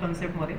कन्सेप्टमध्ये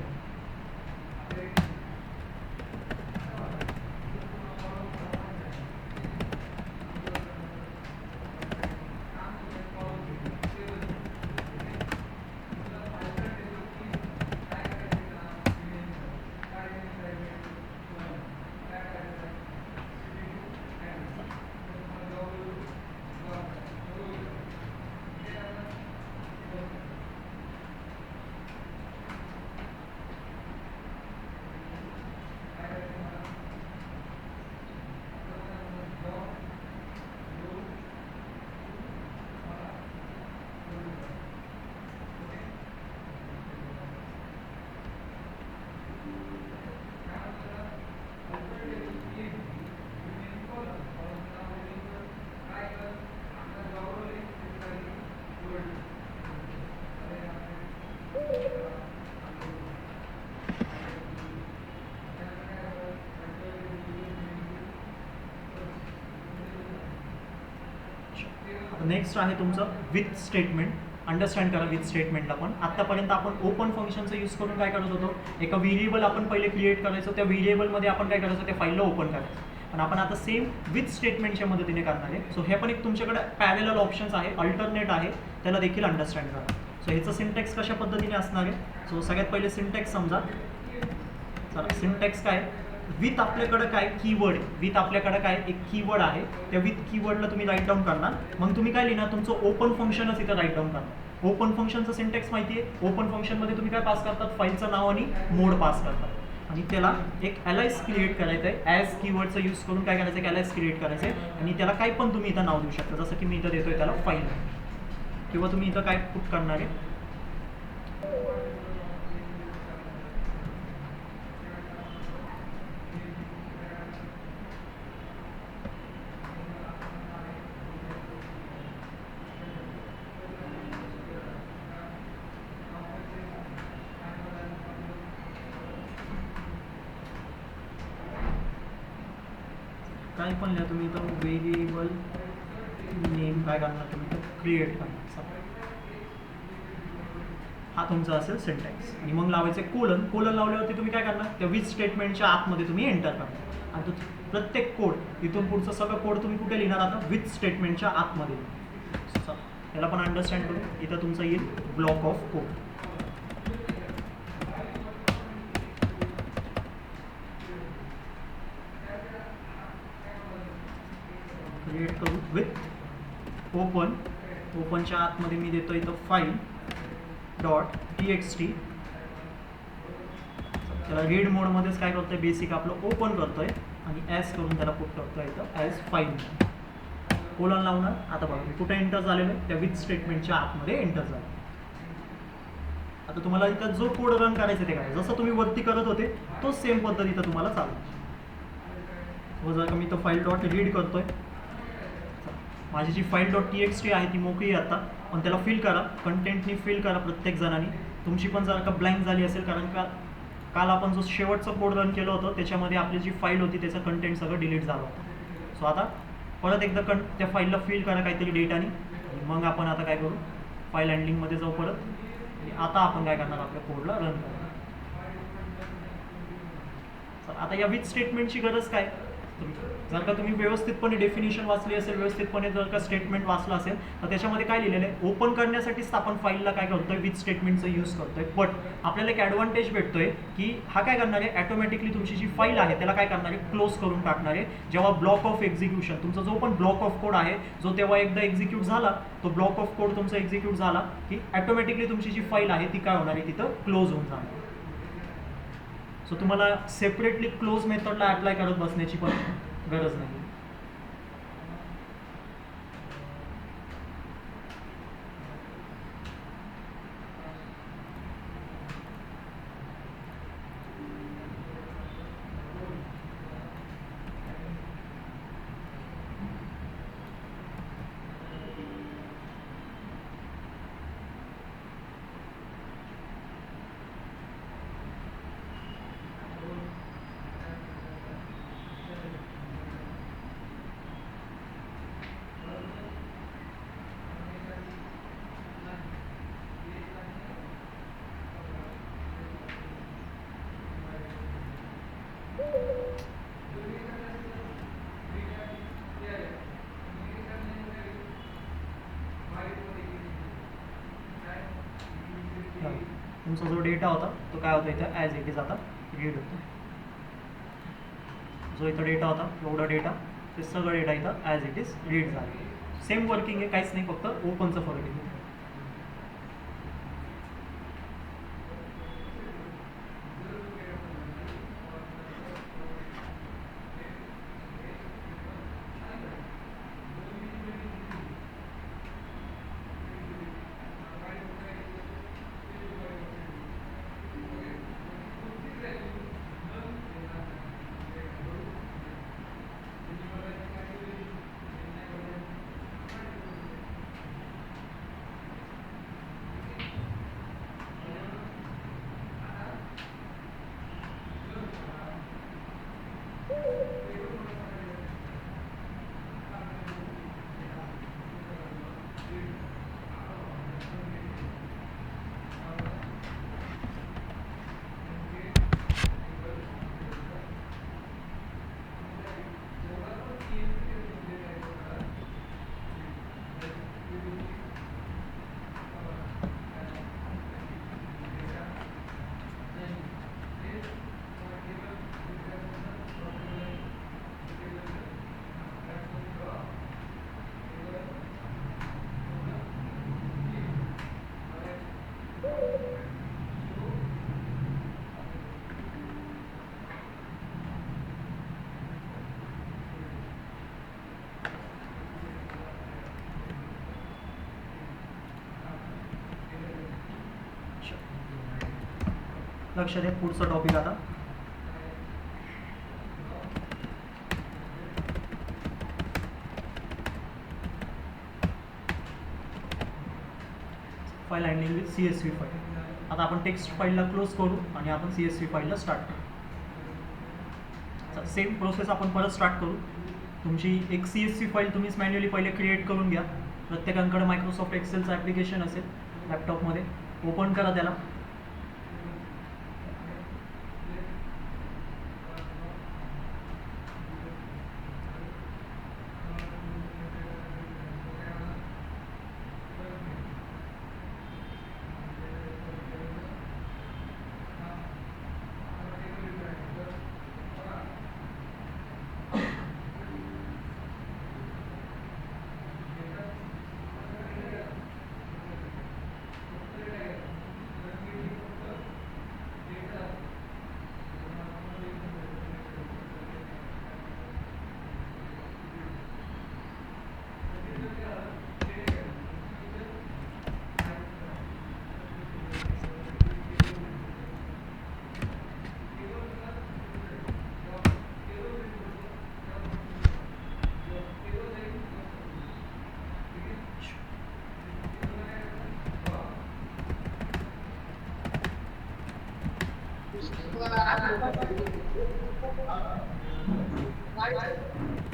next आहे तुमचं with statement. Understand करा विथ स्टेटमेंटला. पण आत्तापर्यंत आपण ओपन फंक्शनचा यूज करून काय करत होतो, एका व्हेरिएबल आपण पहिले क्रिएट करायचो, त्या व्हेरिएबलमध्ये आपण काय करायचं, त्या फाईलला ओपन करायचं. पण आपण आता सेम विथ स्टेटमेंटच्या मदतीने करणार आहे. सो हे पण एक तुमच्याकडे पॅरेलल ऑप्शन्स आहे, अल्टरनेट आहे, त्याला देखील अंडरस्टँड करा. सो ह्याचं सिंटॅक्स कशा पद्धतीने असणार आहे. सो सगळ्यात पहिले सिंटॅक्स समजा. चला सिंटॅक्स काय, विथ आपल्याकडं काय कीवर्ड, विथ आपल्याकडं काय एक कीवर्ड आहे, त्या विथ कीवर्डला तुम्ही राईट डाऊन करणार. मग तुम्ही काय लिहिणार, तुमचं ओपन फंक्शनच इथं राईट डाऊन करणार. ओपन फंक्शनचं सिंटॅक्स माहिती आहे. ओपन फंक्शनमध्ये तुम्ही काय पास करतात, फाईलचं नाव आणि मोड पास करतात. आणि त्याला एक अलाइस क्रिएट करायचं आहे. ॲज कीवर्डचा यूज करून काय करायचं आहे, अलाइस क्रिएट करायचं आहे. आणि त्याला काय पण तुम्ही इथं नाव देऊ शकता. जसं की मी इथं देतोय त्याला फाईल, किंवा तुम्ही इथं काय पुट करणार आहे, काय पण लिहा तुम्ही इथं व्हेरिएबल नेम काय करणार, तुम्ही इथं क्रिएट करणार. हा तुमचा असेल सिंटॅक्स. आणि मग लावायचे कोलन. कोलन लावल्यावरती तुम्ही काय करणार, त्या विथ स्टेटमेंटच्या आतमध्ये तुम्ही एंटर करणार. आणि तो प्रत्येक कोड इथून पुढचं सगळं कोड तुम्ही कुठे लिहिणार, आता विथ स्टेटमेंटच्या आतमध्ये. याला पण अंडरस्टँड करू. इथं तुमचं येईल ब्लॉक ऑफ कोड. क्रिएट करू विथ ओपन. ओपनच्या आतमध्ये मी देतो इथं फाईल डॉट TXT. त्याला रीड मोडमध्येच काय करतोय, बेसिक आपलं ओपन करतोय आणि ॲज करून त्याला पुट करतोय इथं ॲज फाईल. कोलन लावणार. आता बघा मी कुठे एंटर झालेलं आहे, त्या विथ स्टेटमेंटच्या आतमध्ये एंटर झालं. आता तुम्हाला इथं जो कोड रन करायचा ते काय, जसं तुम्ही वरती करत होते तोच सेम पद्धतीनं तुम्हाला चालू. जर का मी इथं फाईल डॉट रीड करतोय, माझी जी फाईल डॉट TXT आहे ती मोकळी आहे आता, पण त्याला फिल करा, कंटेंटनी फिल करा प्रत्येक जणांनी. तुमची पण जर का ब्लँक झाली असेल, कारण का काल आपण जो शेवटचं कोड रन केलं होतं त्याच्यामध्ये आपली जी फाईल होती त्याचं कंटेंट सगळं डिलीट झालं होतं. सो आता परत एकदा त्या फाईलला फिल करा काहीतरी डेटानी. मग आपण आता काय करू, फाईल हँडलिंगमध्ये जाऊ परत. आणि आता आपण काय करणार, आपल्या कोडला रन करणार. आता या विथ स्टेटमेंटची गरज काय, जर का तुम्ही व्यवस्थितपणे डेफिनेशन वाचली असेल, व्यवस्थितपणे जर का स्टेटमेंट वाचला असेल, तर त्याच्यामध्ये काय लिहिलेलं आहे, ओपन करण्यासाठीच आपण फाईलला काय करतोय, विथ स्टेटमेंटचा यूज करतोय. बट आपल्याला एक ॲडव्हान्टेज भेटतोय की हा काय करणार आहे, ॲटोमॅटिकली तुमची जी फाईल आहे त्याला काय करणार आहे, क्लोज करून टाकणार आहे. जेव्हा ब्लॉक ऑफ एक्झिक्युशन, तुमचा जो पण ब्लॉक ऑफ कोड आहे, जो तेव्हा एकदा एक्झिक्यूट झाला, तो ब्लॉक ऑफ कोड तुमचा एक्झिक्यूट झाला की ॲटोमॅटिकली तुमची जी फाईल आहे ती काय होणार आहे, तिथं क्लोज होऊन जाणार. सो तुम्हाला सेपरेटली क्लोज मेथडला अप्लाय करत बसण्याची पण गरज नाही. तुमचा जो डेटा होता तो काय होता इथं ॲज इट इज आता रीड होतो. जो इथं डेटा होता एवढा डेटा ते सगळं डेटा इथं ॲज इट इज रीड झालं. सेम वर्किंग आहे, काहीच नाही, फक्त ओपनचं फरक आहे. लक्ष द्या, पुढचा टॉपिक आता file handling with CSV file. आता आपण टेक्स्ट फाईलला क्लोज करू आणि आपण CSV फाईलला स्टार्ट करू. सेम प्रोसेस आपण परत स्टार्ट करू. तुमची एक CSV फाईल तुम्हीच मॅन्युअली पहिले क्रिएट करून घ्या. प्रत्येकाकडे मायक्रोसॉफ्ट एक्सेलचं ॲप्लिकेशन असेल लॅपटॉपमध्ये, ओपन करा त्याला.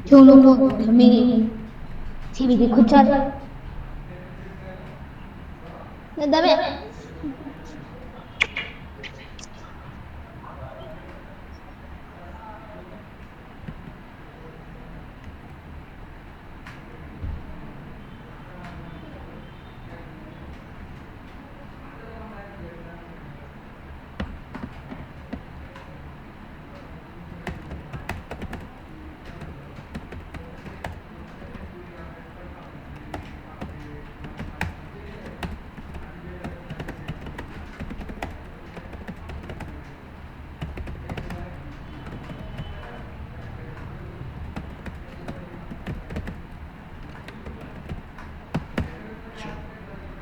ठेवू नको, मी TV खूप छान दबे.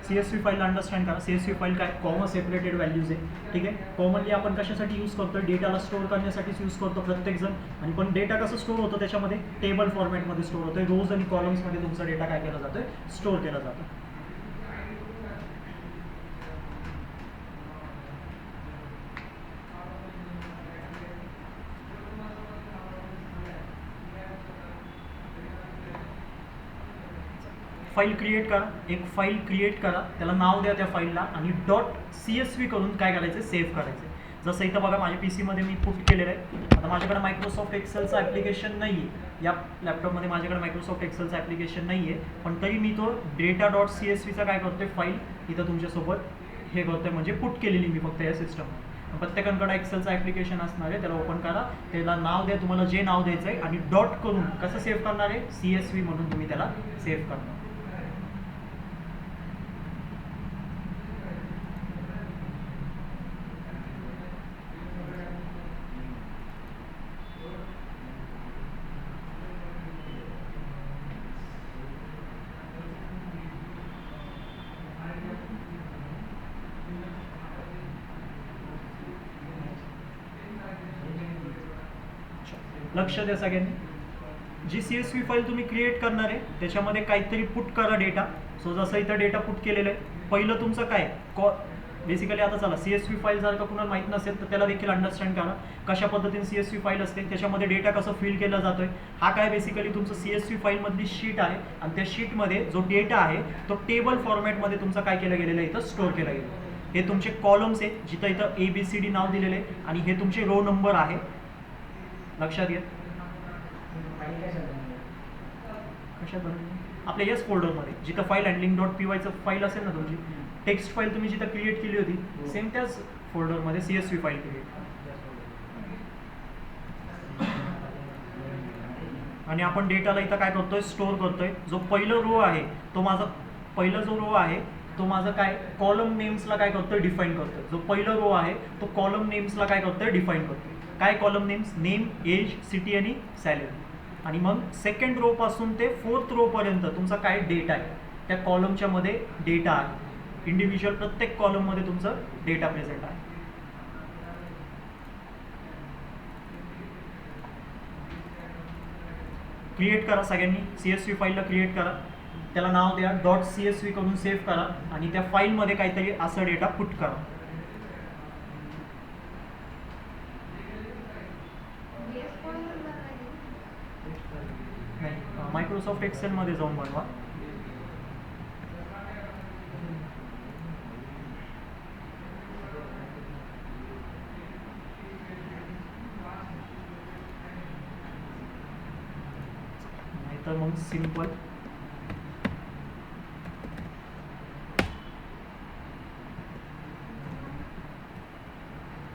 CSV फाईल अंडरस्टँड करा. CSV फाईल काय, कॉमा सेपरेटेड व्हॅल्यूज आहे. ठीक आहे, कॉमनली आपण कशासाठी यूज करतो, डेटाला स्टोअर करण्यासाठीच यूज करतो प्रत्येकजण. आणि पण डेटा कसं स्टोअर होतो, त्याच्यामध्ये टेबल फॉर्मॅटमध्ये स्टोअर होतो. रोज आणि कॉलम्समध्ये तुमचा डेटा काय केला जातो, स्टोअर केला जातो. फाईल क्रिएट करा, एक फाईल क्रिएट करा, त्याला नाव द्या त्या फाईलला आणि .csv करून काय करायचं, सेव्ह करायचं. जसं इथं बघा माझ्या PC मध्ये मी पुट केलेलं आहे. आता माझ्याकडे मायक्रोसॉफ्ट एक्सेलचं ॲप्लिकेशन नाही आहे, या लॅपटॉपमध्ये माझ्याकडे मायक्रोसॉफ्ट एक्सेलचं ॲप्लिकेशन नाही आहे, पण तरी मी तो data.csvचा काय करतोय फाईल इथं तुमच्यासोबत हे करतोय, म्हणजे पुट केलेली मी फक्त या सिस्टम. प्रत्येकाकडे एक्सेलचं ॲप्लिकेशन असणार आहे, त्याला ओपन करा, त्याला नाव द्या, तुम्हाला जे नाव द्यायचं आहे, आणि डॉट करून कसं सेव्ह करणार आहे, CSV म्हणून तुम्ही त्याला सेव्ह करणार. लक्ष द्या सगळ्यांनी, जी CSV फाईल तुम्ही क्रिएट करणार आहे त्याच्यामध्ये काहीतरी पुट करा डेटा. सो जसं इथं डेटा पुट केलेलं आहे, पहिलं तुमचं काय बेसिकली, आता चला CSV फाईल जर का कुणाला माहीत नसेल तर त्याला देखील अंडरस्टँड करा कशा पद्धतीने CSV फाईल असते, त्याच्यामध्ये डेटा कसं फिल केला जातोय. हा काय बेसिकली तुमचं CSV फाईलमधली शीट आहे, आणि त्या शीटमध्ये जो डेटा आहे तो टेबल फॉर्मॅटमध्ये तुमचा काय केलं गेलेलं आहे, इथं स्टोअर केला गेला. हे तुमचे कॉलम्स आहेत, जिथं इथं ABCD नाव दिलेलं आहे, आणि हे तुमचे रो नंबर आहे. लक्षात घ्या. कशात आपल्या येस फोल्डरमध्ये जिथं फाईल हँडलिंग .pyचं फाईल असेल ना तुमची, टेक्स्ट फाईल तुम्ही जिथं क्रिएट केली होती, सेम त्याच फोल्डरमध्ये CSV फाईल क्रिएट. आणि आपण डेटाला इथं काय करतोय, स्टोअर करतोय. जो पहिलं रो आहे तो माझा, पहिला जो रो आहे तो माझा काय कॉलम नेम्सला काय करतोय, डिफाईन करतोय. जो पहिला रो आहे तो कॉलम नेम्सला काय करतोय, डिफाईन करतोय. काय column names, name, age, city आणि सॅलरी. आणि मग सेकंड रो पासून ते 4th रो पर्यंत तुमचा काय डेटा आहे, त्या कॉलमच्या मध्ये डेटा आहे. इंडिव्हिज्युअल प्रत्येक कॉलममध्ये तुमचं डेटा प्रेझेंट आहे. क्रिएट करा सगळ्यांनी, CSV फाईलला क्रिएट करा, त्याला नाव द्या, .csv करून सेव्ह करा, आणि त्या फाईलमध्ये काहीतरी असा डेटा पुट करा. मायक्रोसॉफ्ट एक्सेलमध्ये जाऊन बनवा. नाहीतर मग सिंपल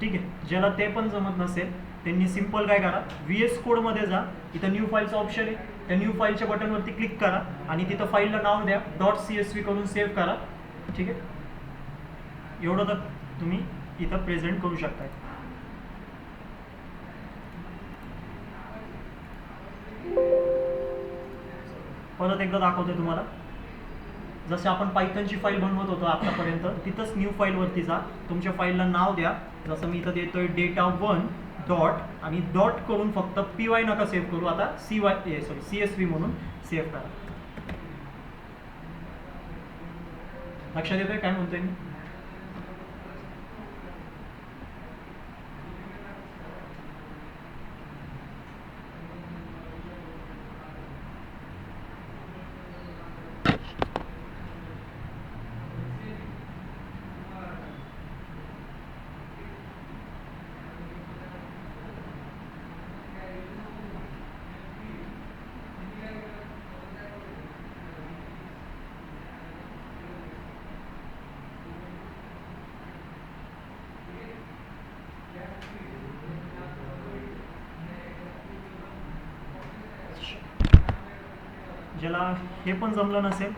ठीक आहे. ज्याला ते पण जमत नसेल त्यांनी सिंपल काय करा, VS कोडमध्ये जा, इथं न्यू फाईलचं ऑप्शन आहे, त्या न्यू फाईलच्या बटनवरती क्लिक करा, आणि तिथं फाईलला नाव द्या, .csv करून सेव्ह करा. ठीक आहे, एवढं तर तुम्ही इथं प्रेझेंट करू शकताय. परत एकदा दाखवतोय तुम्हाला, जसे आपण पायथनची फाईल बनवत होतो आतापर्यंत, तिथंच न्यू फाईलवरती जा, तुमच्या फाईलला नाव द्या. जसं मी इथं देतोय data1 डॉट, आणि डॉट करून फक्त py नका सेव्ह करू, आता CSV म्हणून सेव्ह करा. लक्षात येतोय काय म्हणतोय मी? ज्याला हे पण जमलं नसेल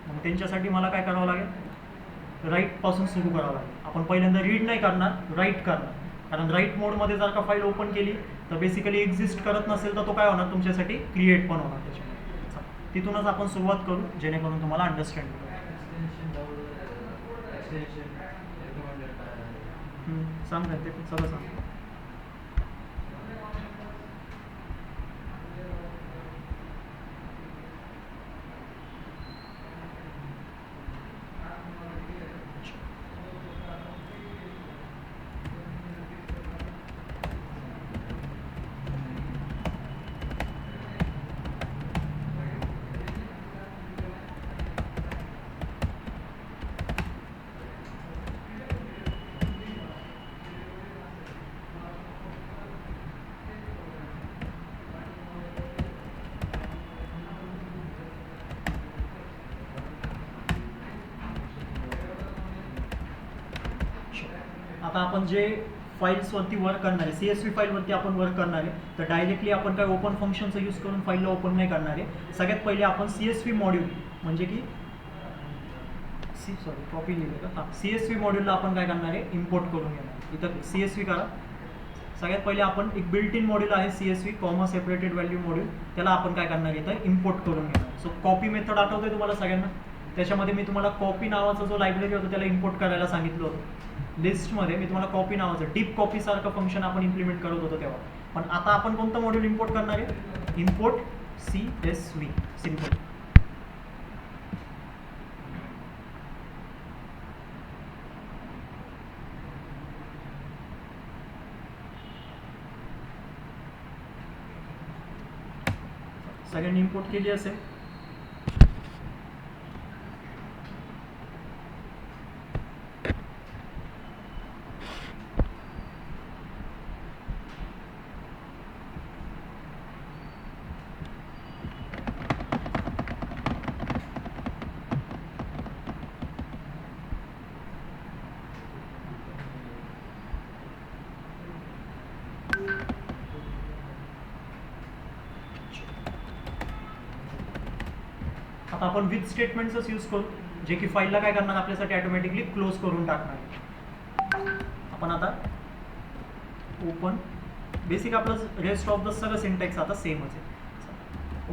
मग त्यांच्यासाठी मला काय करावं लागेल, राईटपासून सुरू करावं लागेल. आपण पहिल्यांदा रीड नाही करणार, राईट करणार. कारण राईट मोडमध्ये जर का फाईल ओपन केली तर बेसिकली एक्झिस्ट करत नसेल तर तो काय होणार, तुमच्यासाठी क्रिएट पण होणार त्याच्यामध्ये. तिथूनच आपण सुरुवात करू जेणेकरून तुम्हाला अंडरस्टँड होईल. सांगा ते सगळं सांग. आता आपण जे फाईल्सवरती वर्क करणार आहे, CSV फाईलवरती आपण वर्क करणार आहे, तर डायरेक्टली आपण काय ओपन फंक्शनचा यूज करून फाईलला ओपन नाही करणार आहे. सगळ्यात पहिले आपण CSV मॉड्यूल म्हणजे की कॉपी लिहिलं का, हां, CSV मॉड्यूलला आपण काय करणार आहे, इम्पोर्ट करून घेणार. इथं CSV करा. सगळ्यात पहिले आपण एक बिल्ट इन मॉड्यूल आहे CSV comma separated value module, त्याला आपण काय करणार आहे, इथं इम्पोर्ट करून घेणार. सो कॉपी मेथड आठवते तुम्हाला सगळ्यांना, त्याच्यामध्ये मी तुम्हाला कॉपी नावाचा जो लायब्ररी होता त्याला इम्पोर्ट करायला सांगितलं होतं. लिस्टमध्ये मी तुम्हाला कॉपी नावाचं डीप कॉपी सारखं फंक्शन आपण इम्प्लिमेंट करत होतो तेव्हा. पण आता आपण कोणतं मॉड्यूल इम्पोर्ट करणार आहे, इम्पोर्ट CSV, सिम्पल. सगळ्यांनी इम्पोर्ट केली असेल. आता आपण विथ स्टेटमेंट्सच यूज करू, जे की फाईलला काय करणार, आपल्यासाठी ऑटोमॅटिकली क्लोज करून टाकणार. आपण आता ओपन, बेसिक आपलं रेस्ट ऑफ द सगळं सिंटॅक्स आता सेमच आहे.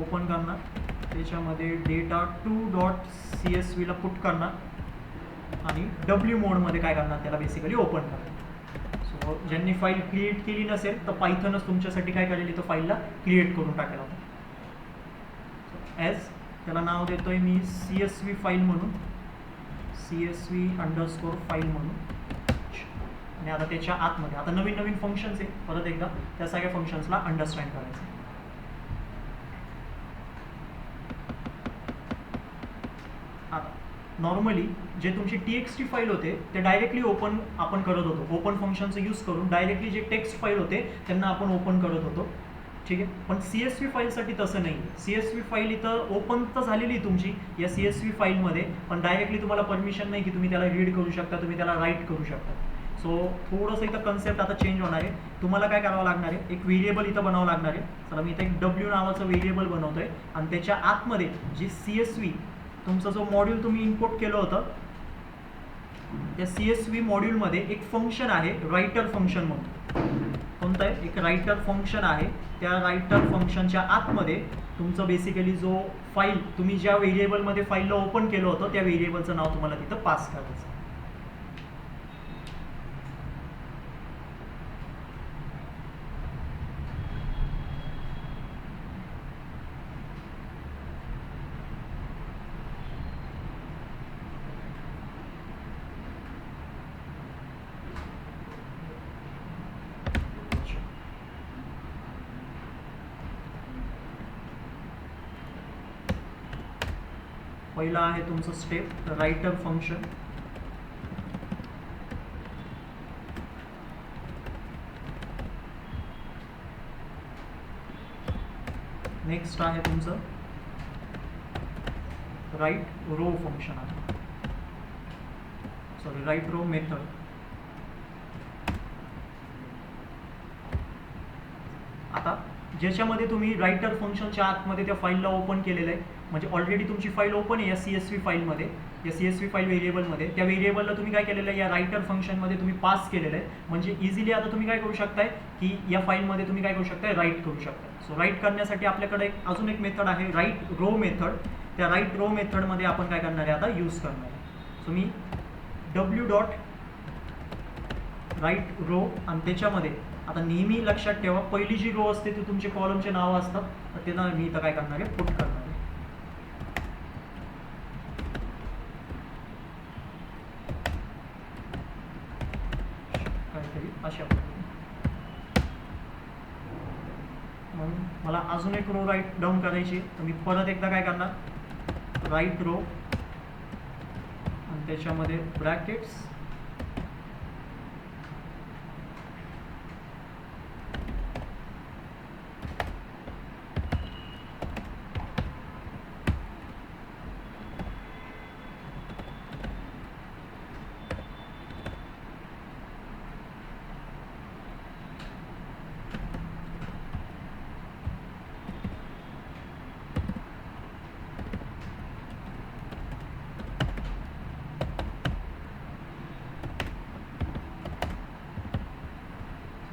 ओपन करणार, त्याच्यामध्ये data2.csv ला पुट करणार आणि W मोडमध्ये काय करणार, त्याला बेसिकली ओपन करणार. सो ज्यांनी फाईल क्रिएट केली नसेल तर पायथनच तुमच्यासाठी काय करेल, इथं फाईलला क्रिएट करून टाकेल. ॲज त्याला नाव देतोय मी CSV फाईल म्हणून, CSV_ फाईल म्हणून. आणि आता त्याच्या आतमध्ये आता नवीन नवीन फंक्शन्स आहे, परत एकदा त्या सगळ्या फंक्शन्सला अंडरस्टँड करायचं. आता नॉर्मली जे तुमची TXT फाईल होते ते डायरेक्टली ओपन आपण करत होतो, ओपन फंक्शनचं यूज करून डायरेक्टली जे टेक्स्ट फाईल होते त्यांना आपण ओपन करत होतो. ठीक आहे, पण CSV फाईलसाठी तसं नाही. CSV फाईल इथं ओपन तर झालेली तुमची या CSV फाईलमध्ये, पण डायरेक्टली तुम्हाला परमिशन नाही की तुम्ही त्याला रीड करू शकता, तुम्ही त्याला राईट करू शकता. सो थोडंसं इथं कन्सेप्ट आता चेंज होणार आहे. तुम्हाला काय करावं लागणार आहे, एक व्हेरिएबल इथं बनावं लागणार आहे. चला मी इथं एक W नावाचं व्हेरिएबल बनवतोय आणि त्याच्या आतमध्ये जे CSV तुमचा जो मॉड्यूल तुम्ही इम्पोर्ट केलं होतं त्या CSV मॉड्यूलमध्ये एक फंक्शन आहे, रायटर फंक्शन म्हणून. कोणतं आहे, एक रायटर फंक्शन आहे. त्या रायटर फंक्शनच्या आतमध्ये तुमचं बेसिकली जो फाईल तुम्ही ज्या व्हेरिएबलमध्ये फाईलला ओपन केलं होतं त्या व्हेरिएबलचं नाव तुम्हाला तिथं पास करायचं. पहिला आहे तुमचं स्टेप रायटर फंक्शन. नेक्स्ट आहे तुमचं राईट रो फंक्शन आहे, सॉरी राईट रो मेथड. आता ज्याच्यामध्ये तुम्ही रायटर फंक्शनच्या आतमध्ये त्या फाईलला ओपन केलेलं आहे, म्हणजे ऑलरेडी तुमची फाईल ओपन आहे या CSV फाईलमध्ये, या CSV फाईल व्हेरिएबलमध्ये. त्या व्हेरिएबलला तुम्ही काय केलेलं आहे, या रायटर फंक्शनमध्ये तुम्ही पास केलेलं आहे. म्हणजे इझिली आता तुम्ही काय करू शकताय की या फाईलमध्ये तुम्ही काय करू शकताय, राईट करू शकताय. सो राईट करण्यासाठी आपल्याकडे अजून एक मेथड आहे राईट रो मेथड. त्या राईट रो मेथडमध्ये आपण काय करणार आहे, आता यूज करणार आहे. सो मी W. राईट रो आणि त्याच्यामध्ये आता नेहमी लक्षात ठेवा, पहिली जी रो असते ती तुमचे कॉलमचे नावं असतात, तर त्यांना मी इथं काय करणार आहे, पुट करणार आहे. काहीतरी अशा पद्धतीने. म्हणून मला अजून एक रो राईट डाऊन करायची, तर मी परत एकदा काय करणार, राईट रो आणि त्याच्यामध्ये ब्रॅकेट्स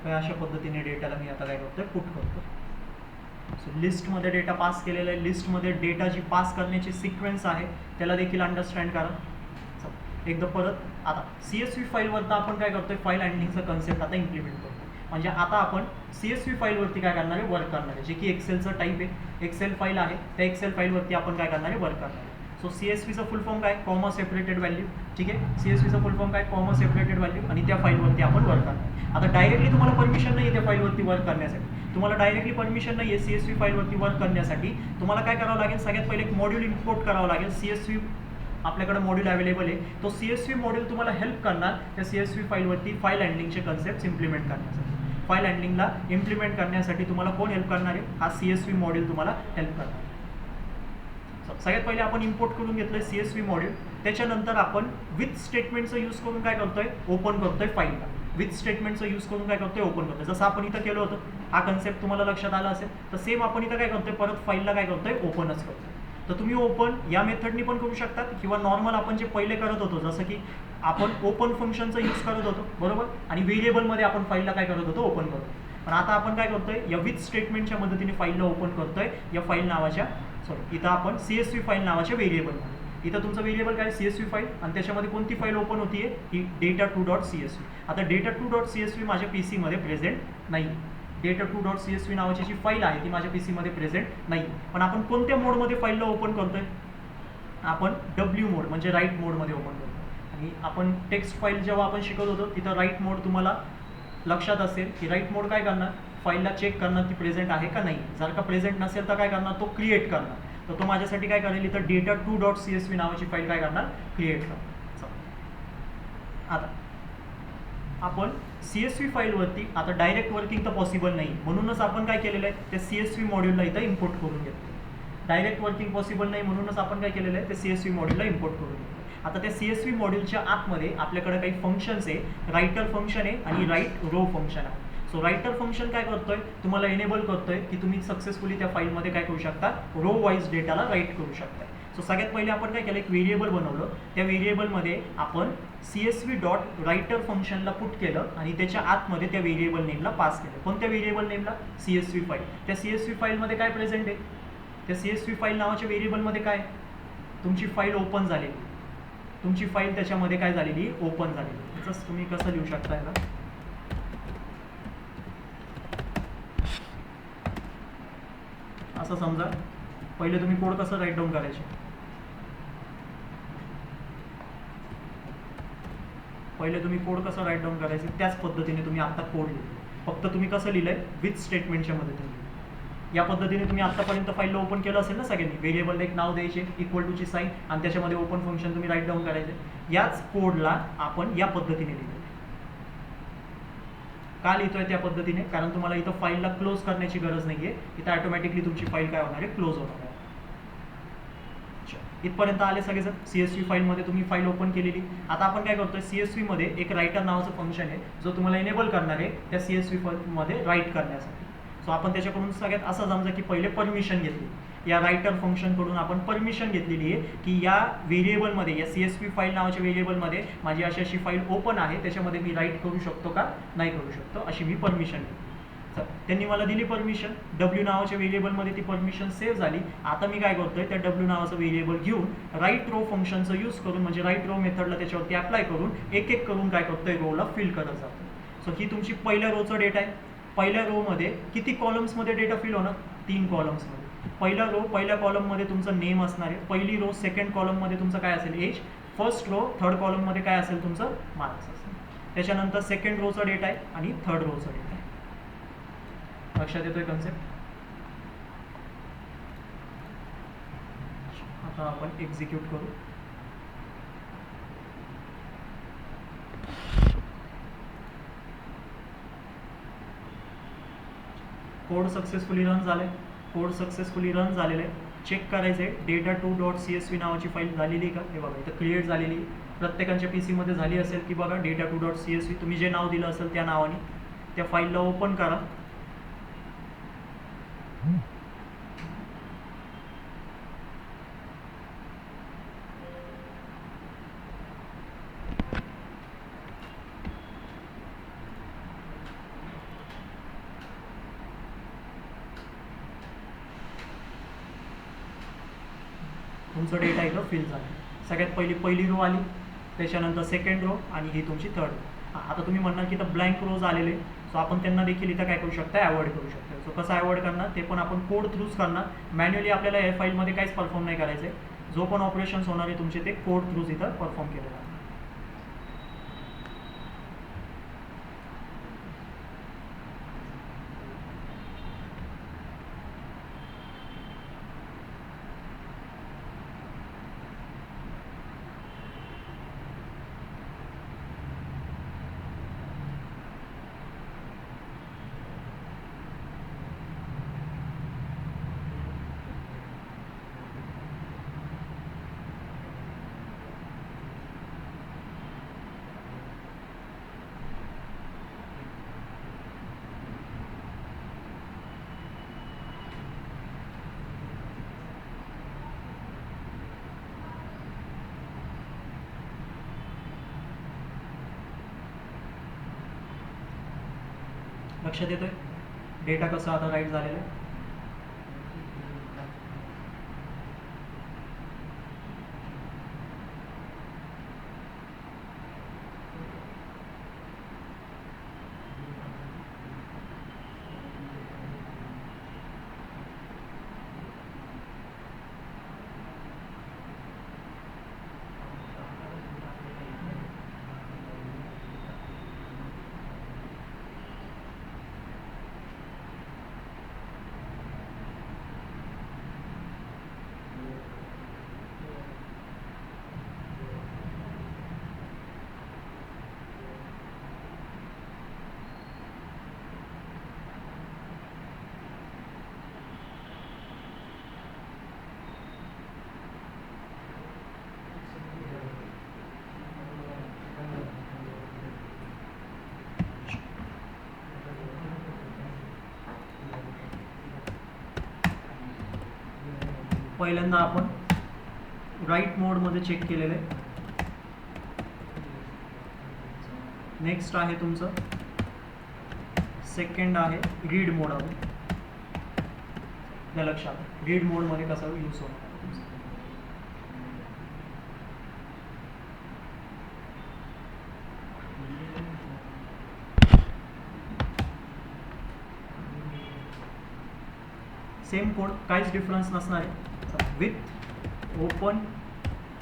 तर अशा पद्धतीने डेटाला मी आता काय करतोय पुट करतो. सो लिस्टमध्ये डेटा पास केलेला आहे. लिस्टमध्ये डेटा जी पास करण्याची सिक्वेन्स आहे त्याला देखील अंडरस्टँड करा. एकदा परत आता CSV फाईलवरती आपण काय करतोय फाईल हँडलिंगचा कन्सेप्ट आता इम्प्लिमेंट करतो. म्हणजे आता आपण CSV फाईलवरती काय करणार आहे वर्क करणार आहे, जे की एक्सेलचं टाईप आहे. एक्सेल फाईल आहे, त्या एक्सेल फाईलवरती आपण काय करणार आहे वर्क करणार आहे. सो CSVचं फुल फॉर्म काय कॉमा सेपरेटेड व्हॅल्यू. ठीक आहे, CSVचं फुल फॉर्म काय कॉमा सेपरेटेड व्हॅल्यू आणि त्या फाईलवरती आपण वर्क करणार. आता डायरेक्टली तुम्हाला परमिशन नाही आहे त्या फाईलवरती वर्क करण्यासाठी. तुम्हाला डायरेक्टली परमिशन नाही आहे CSV फाईलवरती वर्क करण्यासाठी. तुम्हाला काय करावं लागेल, सगळ्यात पहिले एक मॉड्यूल इम्पोर्ट करावं लागेल. CSV आपल्याकडे मॉड्यूल अवेलेबल आहे. तो CSV मॉड्यूल तुम्हाला हेल्प करणार त्या CSV फाईलवरती फाईल हँडलिंगचे कन्सेप्ट इम्प्लिमेंट करण्यासाठी. फाईल हँडलिंगला इम्प्लिमेंट करण्यासाठी तुम्हाला कोण हेल्प करणार आहे, हा CSV मॉड्यूल तुम्हाला हेल्प करणार आहे. सगळ्यात पहिले आपण इम्पोर्ट करून घेतलंय CSV मॉड्यूल. त्याच्यानंतर आपण विथ स्टेटमेंटचा यूज करून काय करतोय ओपन करतोय फाईलला. विथ स्टेटमेंटचा यूज करून काय करतोय ओपन करतोय. जसं आपण इथं केलं होतं, हा कन्सेप्ट तुम्हाला लक्षात आला असेल, तर सेम आपण इथं काय करतोय परत फाईलला काय करतोय ओपनच करतोय. तर तुम्ही ओपन या मेथडनी पण करू शकता किंवा नॉर्मल आपण जे पहिले करत होतो, जसं की आपण ओपन फंक्शनचा यूज करत होतो बरोबर, आणि व्हेरिएबलमध्ये आपण फाईलला काय करत होतो ओपन करतो. पण आता आपण काय करतोय या विथ स्टेटमेंटच्या मदतीने फाईलला ओपन करतोय या फाईल नावाच्या इथं आपण CSV फाईल नावाच्या व्हेरिएबलमध्ये. इथं तुमचं व्हेरिएबल काय CSV फाईल आणि त्याच्यामध्ये कोणती फाईल ओपन होतीये ही data2.csv. आता data2.csv माझ्या PCमध्ये प्रेझेंट नाही. data2.csv नावाची जी फाईल आहे ती माझ्या PCमध्ये प्रेझेंट नाही. पण आपण कोणत्या मोडमध्ये फाईलला ओपन करतोय, आपण W मोड म्हणजे राईट मोडमध्ये ओपन करतो. आणि आपण टेक्स्ट फाईल जेव्हा आपण शिकत होतो तिथं राईट मोड तुम्हाला लक्षात असेल की राईट मोड काय करणार, फाईलला चेक करणार की प्रेझेंट आहे का नाही. जर का प्रेझेंट नसेल तर काय करणार, तो क्रिएट करणार. तर तो माझ्यासाठी काय करेल, इथं data2.csv नावाची फाईल काय करणार क्रिएट करणार. आता आपण CSV फाईलवरती आता डायरेक्ट वर्किंग तर पॉसिबल नाही, म्हणूनच आपण काय केलेलं आहे त्या CSV मॉड्यूलला इथं इम्पोर्ट करून घेतो. डायरेक्ट वर्किंग पॉसिबल नाही म्हणूनच आपण काय केलेलं आहे ते CSV मॉड्यूलला इम्पोर्ट करून घेतो. आता त्या CSV मॉड्यूलच्या आतमध्ये आपल्याकडे काही फंक्शन्स आहे. रायटर फंक्शन आहे आणि राईट रो फंक्शन आहे. सो रायटर फंक्शन काय करतोय, तुम्हाला एनेबल करतोय की तुम्ही सक्सेसफुली त्या फाईलमध्ये काय करू शकता, रो वाईज डेटाला राईट करू शकता. सो सगळ्यात पहिले आपण काय केलं, एक व्हेरिएबल बनवलं. त्या व्हेरिएबलमध्ये आपण CSV.writer फंक्शनला पुट केलं आणि त्याच्या आतमध्ये त्या व्हेरिएबल नेमला पास केलं. कोणत्या व्हेरिएबल नेमला, CSV फाईल. त्या CSV फाईलमध्ये काय प्रेझेंट आहे, त्या CSV फाईल नावाच्या व्हेरिएबलमध्ये काय, तुमची फाईल ओपन झालेली, तुमची फाईल त्याच्यामध्ये काय झालेली ओपन झालेली. जसं तुम्ही कसं लिहू शकता याला, असं समजा. पहिले तुम्ही कोड कसं राईट डाऊन करायचे, पहिले तुम्ही कोड कसं राईट डाऊन करायचे त्याच पद्धतीने तुम्ही आता कोड लिहिलं. फक्त तुम्ही कसं लिहिलंय, विथ स्टेटमेंटच्या मदतीने. या पद्धतीने तुम्ही आतापर्यंत फाईलला ओपन केलं असेल ना सगळ्यांनी. व्हेरिएबलला एक नाव द्यायचे, इक्वल टूची साईन, आणि त्याच्यामध्ये ओपन फंक्शन तुम्ही राईट डाऊन करायचे. याच कोडला आपण या पद्धतीने लिहिलं. का लिहितोय त्या पद्धतीने, कारण तुम्हाला इथं फाईलला क्लोज करण्याची गरज नाहीये. इथं ऑटोमॅटिकली तुमची फाईल काय होणार आहे, क्लोज होणार आहे. इथपर्यंत आले सगळेजण. CSV फाईलमध्ये तुम्ही फाईल ओपन केलेली. आता आपण काय करतोय, CSV मध्ये एक रायटर नावाचं फंक्शन आहे जो तुम्हाला एनेबल करणार आहे त्या CSV फाईलमध्ये राईट करण्यासाठी. सो आपण त्याच्याकडून सगळ्यात असं समजा की पहिले परमिशन घेतली. या रायटर फंक्शनकडून आपण परमिशन घेतलेली आहे की या व्हेरिएबलमध्ये, या CSV फाईल नावाच्या व्हेरिएबलमध्ये माझी अशी अशी फाईल ओपन आहे, त्याच्यामध्ये मी राईट करू शकतो का नाही करू शकतो, अशी मी परमिशन घेतली. त्यांनी मला दिली परमिशन. W नावाच्या व्हेरिएबलमध्ये ती परमिशन सेव्ह झाली. आता मी काय करतोय, त्या W नावाचं व्हेरिएबल घेऊन राईट रो फंक्शनचं यूज करून, म्हणजे राईट रो मेथडला त्याच्यावरती अप्लाय करून एक एक करून काय करतोय, रोला फिल करत जातो. सो ही तुमची पहिल्या रोचा डेटा आहे. पहिल्या रोमध्ये किती कॉलम्समध्ये डेटा फिल होणार, 3 कॉलम्समध्ये. पहिल्या कॉलममध्ये तुमचं नेम असणार आहे. पहिली रो. सेकंड कॉलममध्ये तुमचं काय असेल, एज. First row. थर्ड कॉलममध्ये काय असेल, तुमचं मार्क्स असेल. त्याच्यानंतर सेकंड रोचा डेटा आहे आणि थर्ड रोचा डेटा आहे. लक्षात येतोय कन्सेप्ट. आता आपण एक्झिक्यूट करू. कोड सक्सेसफुली रन झाले. कोड सक्सेसफुली रन झालेलं आहे. चेक करायचं आहे data2.csv नावाची फाईल झालेली का, हे बघा इथं क्रिएट झालेली. प्रत्येकाच्या PC मध्ये झाली असेल की बघा data2.csv, तुम्ही जे नाव दिलं असेल त्या नावाने त्या फाईलला ओपन करा. तुमचं डेटा इथं फिल झालं. सगळ्यात पहिली रो आली, त्याच्यानंतर सेकंड रो आणि ही तुमची थर्ड. आता तुम्ही म्हणणार की इथं ब्लँक रोज आलेले, सो आपण त्यांना देखील इथं काय करू शकता, अवॉइड करू शकतो. सो कसं अवॉइड करणार ते पण आपण कोड थ्रूच करणार. मॅन्युअली आपल्याला या फाईलमध्ये काहीच परफॉर्म नाही करायचं आहे. जो पण ऑपरेशन्स होणार आहे तुमचे ते कोड थ्रूच इथं परफॉर्म केले जाणार. लक्षात येतोय डेटा कसा आता राईट झालेला आहे. पहिल्यांदा आपण राईट मोडमध्ये चेक केलेलं आहे. नेक्स्ट आहे तुमचं सेकंड आहे रीड मोड. आहे त्या लक्षात रीड मोडमध्ये कसं यूज होणार. सेम कोड, काहीच डिफरन्स नसणार आहे. विथ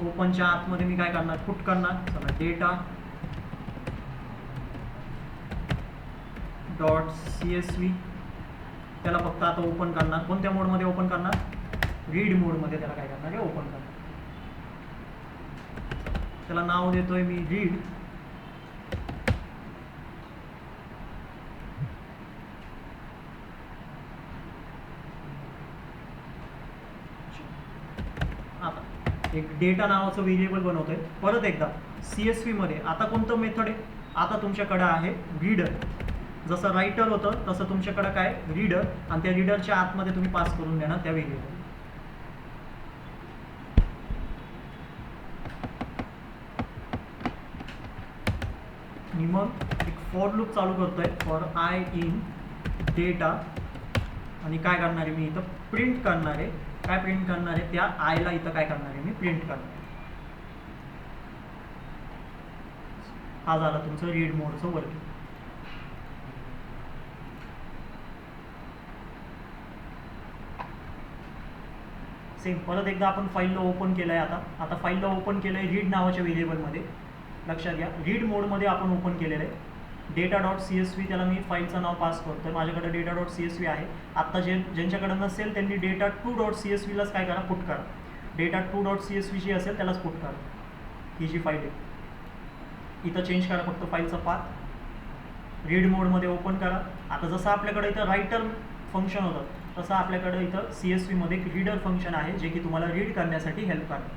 ओपनच्या आतमध्ये मी काय करणार, पुट करणार चला डेटा .csv. त्याला फक्त आता ओपन करणार. कोणत्या मोडमध्ये ओपन करणार, रीड मोडमध्ये त्याला काय करणार आहे, ओपन करणार. त्याला नाव देतोय मी रीड. आता एक डेटा नावाचं व्हेरिएबल बनवतोय. परत एकदा CSV मध्ये आता कोणतं मेथड आहे, आता तुमच्याकडे आहे रीडर. जसं रायटर होतं तसं तुमच्याकडे काय रीडर, आणि त्या रीडरच्या आतमध्ये तुम्ही पास करून देणार त्या व्हेरिएबल. आणि मग एक फॉर लूप चालू करतोय फॉर आय इन डेटा. आणि काय करणार आहे मी इथं प्रिंट करणार आहे. काय प्रिंट करणार आहे, त्या आयला इथं काय करणार आहे मी प्रिंट करणार आहे. हा झाला तुमचं रीड मोडचं वर्किंग. सेम परत एकदा आपण फाईलला ओपन केलं आहे. आता फाईलला ओपन केलं आहे रीड नावाच्या व्हेरिएबलमध्ये. लक्षात घ्या रीड मोडमध्ये आपण ओपन केलेलं आहे. data.csv त्याला मी फाईलचं नाव पास करतो. माझ्याकडे data.csv आहे. आत्ता ज्यांच्याकडे नसेल त्यांनी data2.csv लाच काय करा, पुट करा. data2.csv जी असेल त्यालाच पुट करा. ही जी फाईल आहे इथं चेंज करा फक्त फाईलचा पाथ. रीड मोडमध्ये ओपन करा. आता जसं आपल्याकडे इथं रायटर फंक्शन होतं तसं आपल्याकडे इथं CSV मध्ये एक रीडर फंक्शन आहे जे की तुम्हाला रीड करण्यासाठी हेल्प करतं.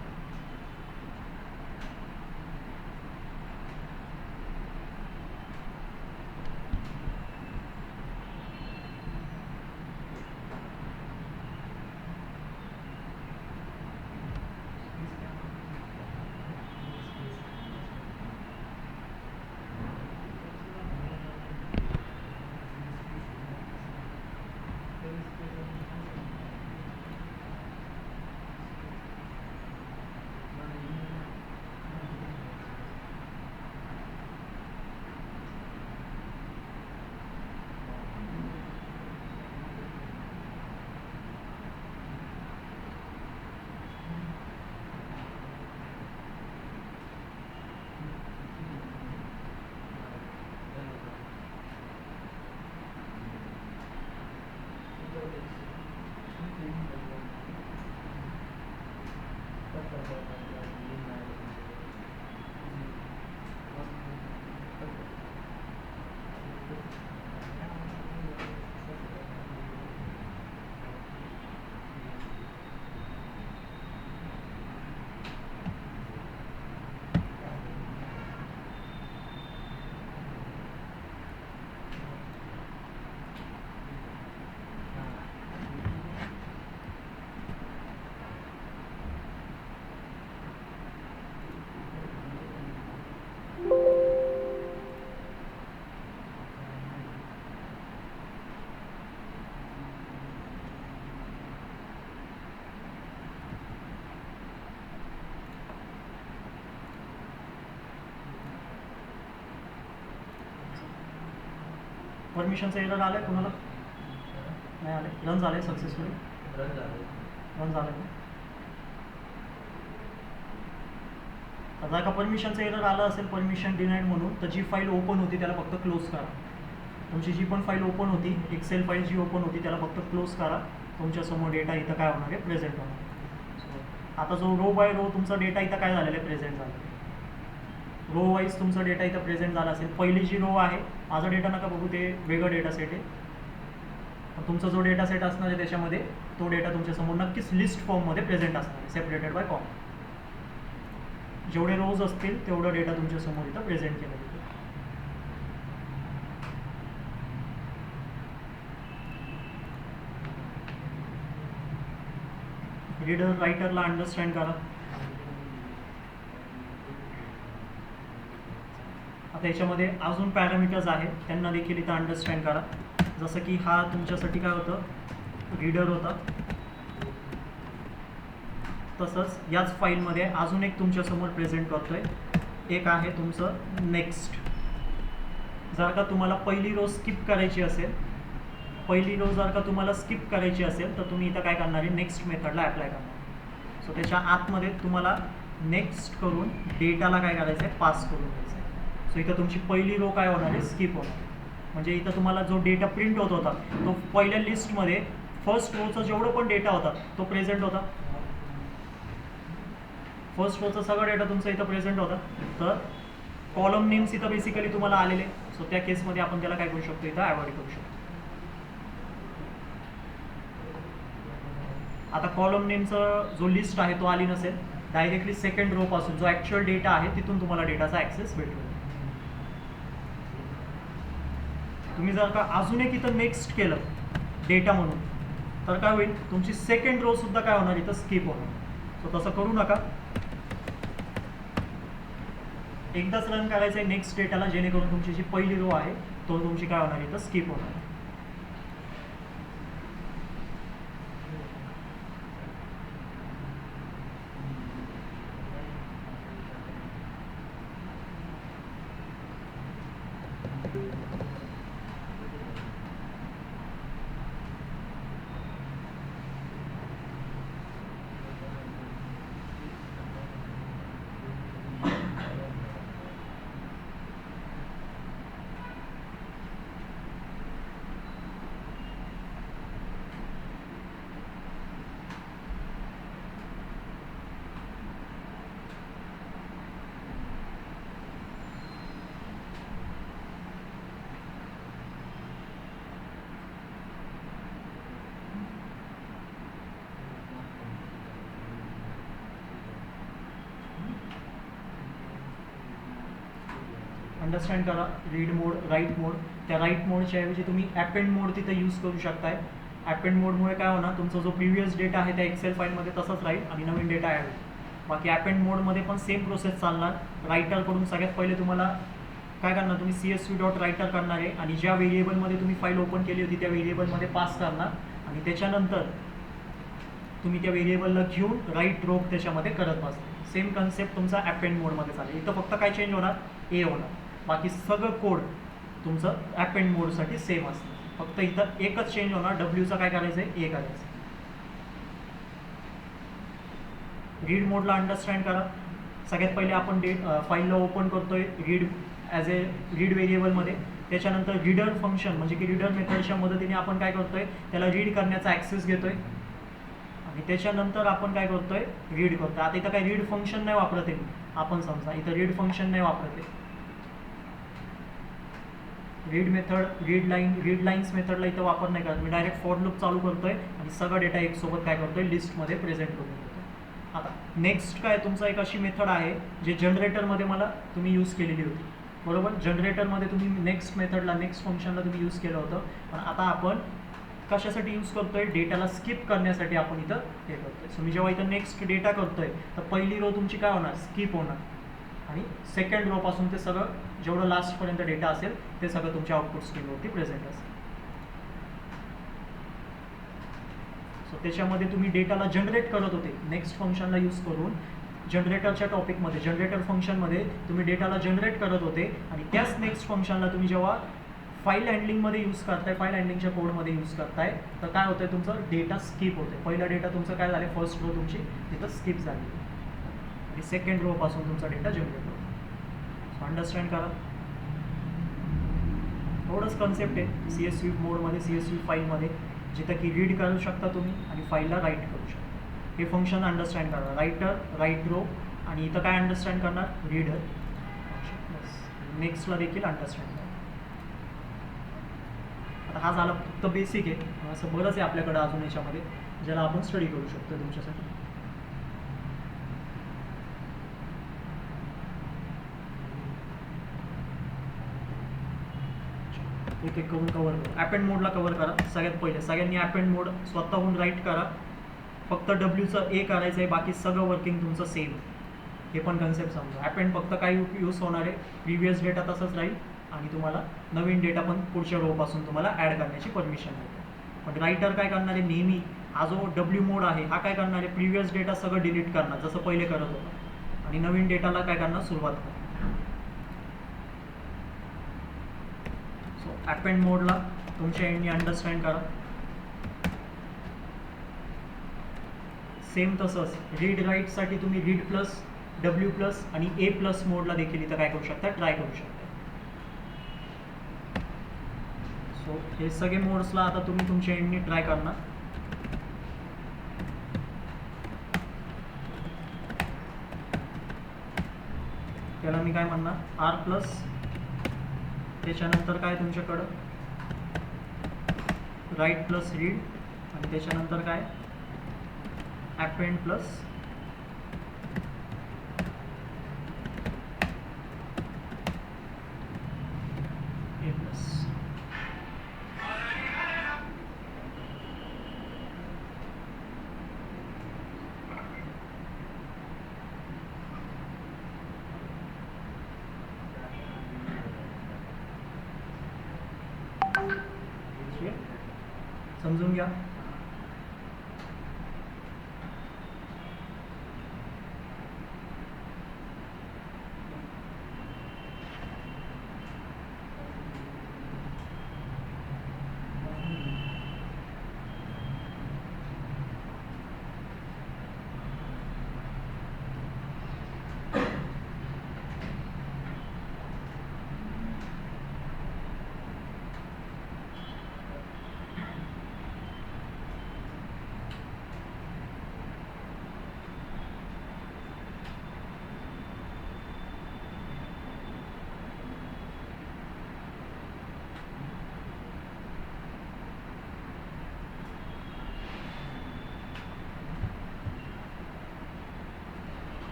परमिशनचं एरर आलं आहे कोणाला? नाही आले. रन झालं आहे सक्सेसफुली. रन झालं आहे. जर का परमिशनचं एरर आलं असेल परमिशन डिनाईड म्हणून, तर जी फाईल ओपन होती त्याला फक्त क्लोज करा. तुमची जी पण फाईल ओपन होती, एक्सेल फाईल जी ओपन होती त्याला फक्त क्लोज करा. तुमच्यासमोर डेटा इथं काय होणार आहे? प्रेझेंट होणार आहे. आता जो रो बाय रो तुमचा डेटा इथं काय झालेला आहे? प्रेझेंट झाला आहे. रो वाईज तुमचा डेटा इथं प्रेझेंट झाला असेल. पहिली जी रो आहे, माझा डेटा नका बघू, ते वेगळं डेटा सेट आहे. तुमचा जो डेटा सेट असणार आहे त्याच्यामध्ये तो डेटा तुमच्यासमोर नक्कीच लिस्ट फॉर्ममध्ये प्रेझेंट असणार आहे, सेपरेटेड बाय कॉम. जेवढे रोज असतील तेवढा डेटा तुमच्यासमोर इथं प्रेझेंट केला जातो. रीडर रायटरला अंडरस्टँड करा. आता याच्यामध्ये अजून पॅरामीटर्स आहेत, त्यांना देखील इथं अंडरस्टँड करा. जसं की हा तुमच्यासाठी काय होतं? रीडर होता. तसंच याच फाईलमध्ये अजून एक तुमच्यासमोर प्रेझेंट करतोय. एक आहे तुमचं नेक्स्ट. जर का तुम्हाला पहिली रो स्किप करायची असेल, तर तुम्ही इथं काय करणार आहे? नेक्स्ट मेथडला अप्लाय करणार. सो त्याच्या आतमध्ये तुम्हाला नेक्स्ट करून डेटाला काय करायचं आहे? पास करून द्यायचं आहे. सो इथं तुमची पहिली रो काय होणार आहे? स्किप होणार. म्हणजे इथं तुम्हाला जो डेटा प्रिंट होत होता तो पहिल्या लिस्टमध्ये फर्स्ट रोचा जेवढं पण डेटा होता तो प्रेझेंट होता. फर्स्ट रोचा सगळा डेटा तुमचा इथं प्रेझेंट होता. तर कॉलम नेम्स इथं बेसिकली तुम्हाला आलेले. सो त्या केसमध्ये आपण त्याला काय करू शकतो? इथं अवॉइड करू शकतो. आता कॉलम नेमचं जो लिस्ट आहे तो आली नसेल, डायरेक्टली सेकंड रो पासून जो ॲक्च्युअल डेटा आहे तिथून तुम्हाला डेटाचा ॲक्सेस भेटतो. तुम्ही जर का अजून एक इथं नेक्स्ट केलं डेटा म्हणून, तर काय होईल? तुमची सेकंड रो सुद्धा काय होणार? इथं स्किप होणार. सो तसं करू नका. एकदाच रन करायचं आहे नेक्स्ट डेटाला, जेणेकरून तुमची जी पहिली रो आहे तो तुमची काय होणार? इथं स्किप होणार. अंडरस्टँड करा. रीड मोड, राईट मोड. त्या राईट मोडच्या ऐवजी तुम्ही अपेंड मोड तिथं यूज करू शकताय. अपेंड मोडमुळे काय होणार? तुमचा जो प्रिव्हियस डेटा आहे त्या एक्सेल फाईलमध्ये तसंच राहील आणि नवीन डेटा ॲड होईल. बाकी अपेंड मोडमध्ये पण सेम प्रोसेस चालणार. रायटरकडून सगळ्यात पहिले तुम्हाला काय करणार? तुम्ही CSV डॉट रायटर करणार आहे आणि ज्या व्हेरिएबलमध्ये तुम्ही फाईल ओपन केली होती त्या व्हेरिएबलमध्ये पास करणार आणि त्याच्यानंतर तुम्ही त्या व्हेरिएबलला घेऊन राईट रोक त्याच्यामध्ये करत बसणार. सेम कन्सेप्ट तुमचा अपेंड मोडमध्ये चालेल. इथं फक्त काय चेंज होणार? ए होणार. बाकी सगळं कोड तुमचं अपेंड मोडसाठी सेम असतं. फक्त इथं एकच चेंज होणार, डब्ल्यूचा काय करायचं आहे? ए करायचं. रीड मोडला अंडरस्टँड करा. सगळ्यात पहिले आपण फाईलला ओपन करतोय रीड ॲज ए रीड व्हेरिएबलमध्ये. त्याच्यानंतर रीडर फंक्शन म्हणजे की रीडर मेथडच्या मदतीने आपण काय करतोय? त्याला रीड करण्याचा ॲक्सेस घेतोय आणि त्याच्यानंतर आपण काय करतोय? रीड करतोय. आता इथं काय रीड फंक्शन नाही वापरत आहे. आपण समजा इथं रीड फंक्शन नाही वापरत आहे. रीड मेथड, रीड लाईन्स मेथडला इथं वापर नाही करत. मी डायरेक्ट फॉर लूप चालू करतोय आणि सगळा डेटा एकसोबत काय करतोय? लिस्टमध्ये प्रेझेंट करून देतो. आता नेक्स्ट काय तुमचा एक अशी मेथड आहे जे जनरेटरमध्ये मला तुम्ही यूज केलेली होती, बरोबर? जनरेटरमध्ये तुम्ही नेक्स्ट मेथडला, नेक्स्ट फंक्शनला तुम्ही यूज केलं होतं. पण आता आपण कशासाठी यूज करतोय? डेटाला स्किप करण्यासाठी आपण इथं हे करतोय. सो मी जेव्हा इथं नेक्स्ट डेटा करतोय तर पहिली रो तुमची काय होणार? स्किप होणार आणि सेकंड रो पासून ते सगळं जेवढं लास्टपर्यंत डेटा असेल ते सगळं तुमच्या आउटपुट स्क्रीनवरती प्रेझेंट असेल. सो त्याच्यामध्ये तुम्ही डेटाला जनरेट करत होते नेक्स्ट फंक्शनला यूज करून. जनरेटरच्या टॉपिकमध्ये, जनरेटर फंक्शनमध्ये तुम्ही डेटाला जनरेट करत होते आणि त्याच नेक्स्ट फंक्शनला तुम्ही जेव्हा फाईल हँडलिंगमध्ये यूज करताय, फाईल हँडलिंगच्या कोडमध्ये यूज करताय, तर काय होतंय तुमचं डेटा स्किप होते. पहिला डेटा तुमचं काय झालं, फर्स्ट रो तुमची तिथं स्किप झाली आणि सेकंड रोपासून तुमचा डेटा जनरेट होतो. सो अंडरस्टँड करा, थोडंच कन्सेप्ट आहे सी एस व्ही मोडमध्ये, सी एस व्ही फाईलमध्ये, जिथं की रीड करू शकता तुम्ही आणि फाईलला राईट करू शकता. हे फंक्शन अंडरस्टँड करा, रायटर, राईट रो, आणि इथं काय अंडरस्टँड करणार, रीडर फंक्शन. बस नेक्स्टला देखील अंडरस्टँड करा. आता हा झाला फक्त बेसिक आहे, असं बरंच आहे आपल्याकडं अजून याच्यामध्ये ज्याला आपण स्टडी करू शकतो तुमच्यासाठी. एक एक करून कवर करू. ॲप अँड मोडला कवर करा. सगळ्यात पहिले सगळ्यांनी ॲप अँड मोड स्वतःहून राईट करा. फक्त डब्ल्यूचं ए करायचं आहे, बाकी सगळं वर्किंग तुमचं सेम. हे पण कन्सेप्ट समजा. ॲप अँड फक्त काय यूज होणार आहे, प्रिव्हियस डेटा तसंच राहील आणि तुम्हाला नवीन डेटा पण पुढच्या रोपासून तुम्हाला ॲड करण्याची परमिशन मिळते. पण रायटर काय करणार आहे, नेहमी हा जो डब्ल्यू मोड आहे हा काय करणार आहे, प्रिव्हियस डेटा सगळं डिलीट करणार जसं पहिले करत होतं, आणि नवीन डेटाला काय करणार, सुरुवात करणार. सो ॲप अँड मोडला तुमच्या एंडनी अंडरस्टँड करा. सेम तसंच रीड राईटसाठी तुम्ही रीड प्लस, डब्ल्यू प्लस आणि ए प्लस मोडला देखील इथं काय करू शकता, ट्राय करू शकता. सो हे सगळे मोड्सला आता तुम्ही तुमच्या एंडनी ट्राय करणार. त्याला मी काय म्हणणार, आर प्लस, त्याच्यानंतर काय तुमच्याकडं राईट प्लस रीड, आणि त्याच्यानंतर काय ॲपेंड प्लस ए प्लस. समजून घ्या.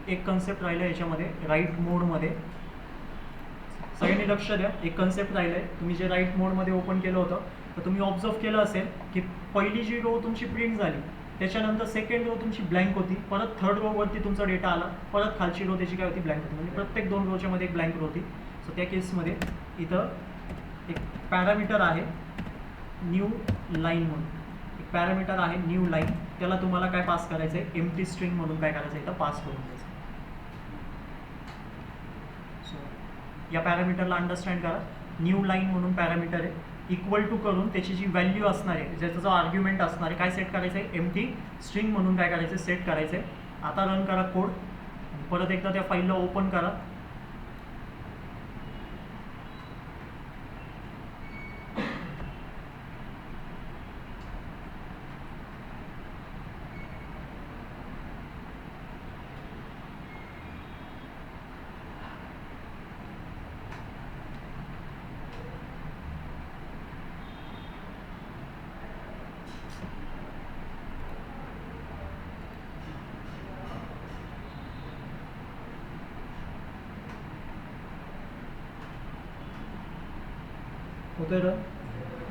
एक कन्सेप्ट राहिलं याच्यामध्ये राईट मोडमध्ये, सगळ्यांनी लक्ष द्या. एक कन्सेप्ट राहिलं आहे, तुम्ही जे राईट मोडमध्ये ओपन केलं होतं तर तुम्ही ऑब्झर्व केलं असेल की पहिली जी रो तुमची प्रिंट झाली, त्याच्यानंतर सेकंड रो तुमची ब्लँक होती, परत थर्ड रोवरती तुमचा डेटा आला, परत खालची रो त्याची काय होती, ब्लँक होती. म्हणजे प्रत्येक 2 रोच्या मध्ये एक ब्लँक रो होती. सो त्या केसमध्ये इथं एक पॅरामीटर आहे न्यू लाईन म्हणून, एक पॅरामीटर आहे न्यू लाईन, त्याला तुम्हाला काय पास करायचं आहे, एम्प्टी स्ट्रिंग म्हणून काय करायचं आहे, इथं पास करून द्यायचं. सो या पॅरामीटरला अंडरस्टँड करा. न्यू लाईन म्हणून पॅरामीटर आहे, इक्वल टू करून त्याची जी व्हॅल्यू असणार आहे, ज्याचा जो आर्ग्युमेंट असणार आहे, काय सेट करायचं आहे, एम्प्टी स्ट्रिंग म्हणून काय करायचं आहे, सेट करायचं आहे. आता रन करा कोड, परत एकदा त्या फाईलला ओपन करा. होतोय रन?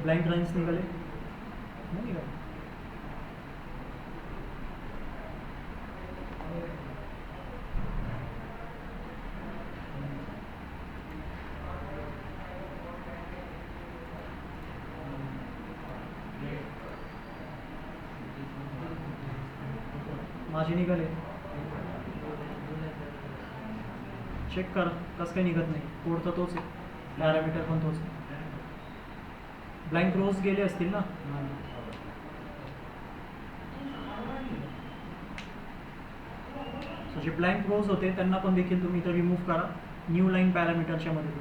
ब्लँक लाईन्स निघाले नाही निघाले? माझे निघाले, चेक कर कसं काही निघत नाही. कोड तर तोच आहे, पॅरामीटर पण तोच आहे. ब्लँक रोज गेले असतील ना? जे ब्लँक रोज होते त्यांना पण देखील तुम्ही इथं रिमूव्ह करा न्यू लाईन पॅरामीटरच्या मध्ये.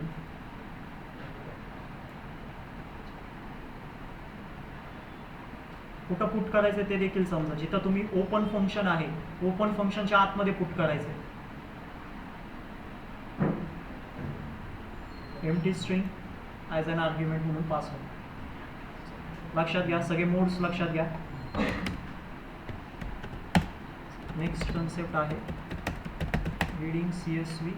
कुठं पुट करायचं ते देखील समजा. जिथं तुम्ही ओपन फंक्शन आहे, ओपन फंक्शनच्या आतमध्ये पुट करायचं आहे. Empty string as an argument म्हणून पास होईल. लक्षात घ्या, सगळे मोड्स लक्षात घ्या. नेक्स्ट कन्सेप्ट आहे reading CSV.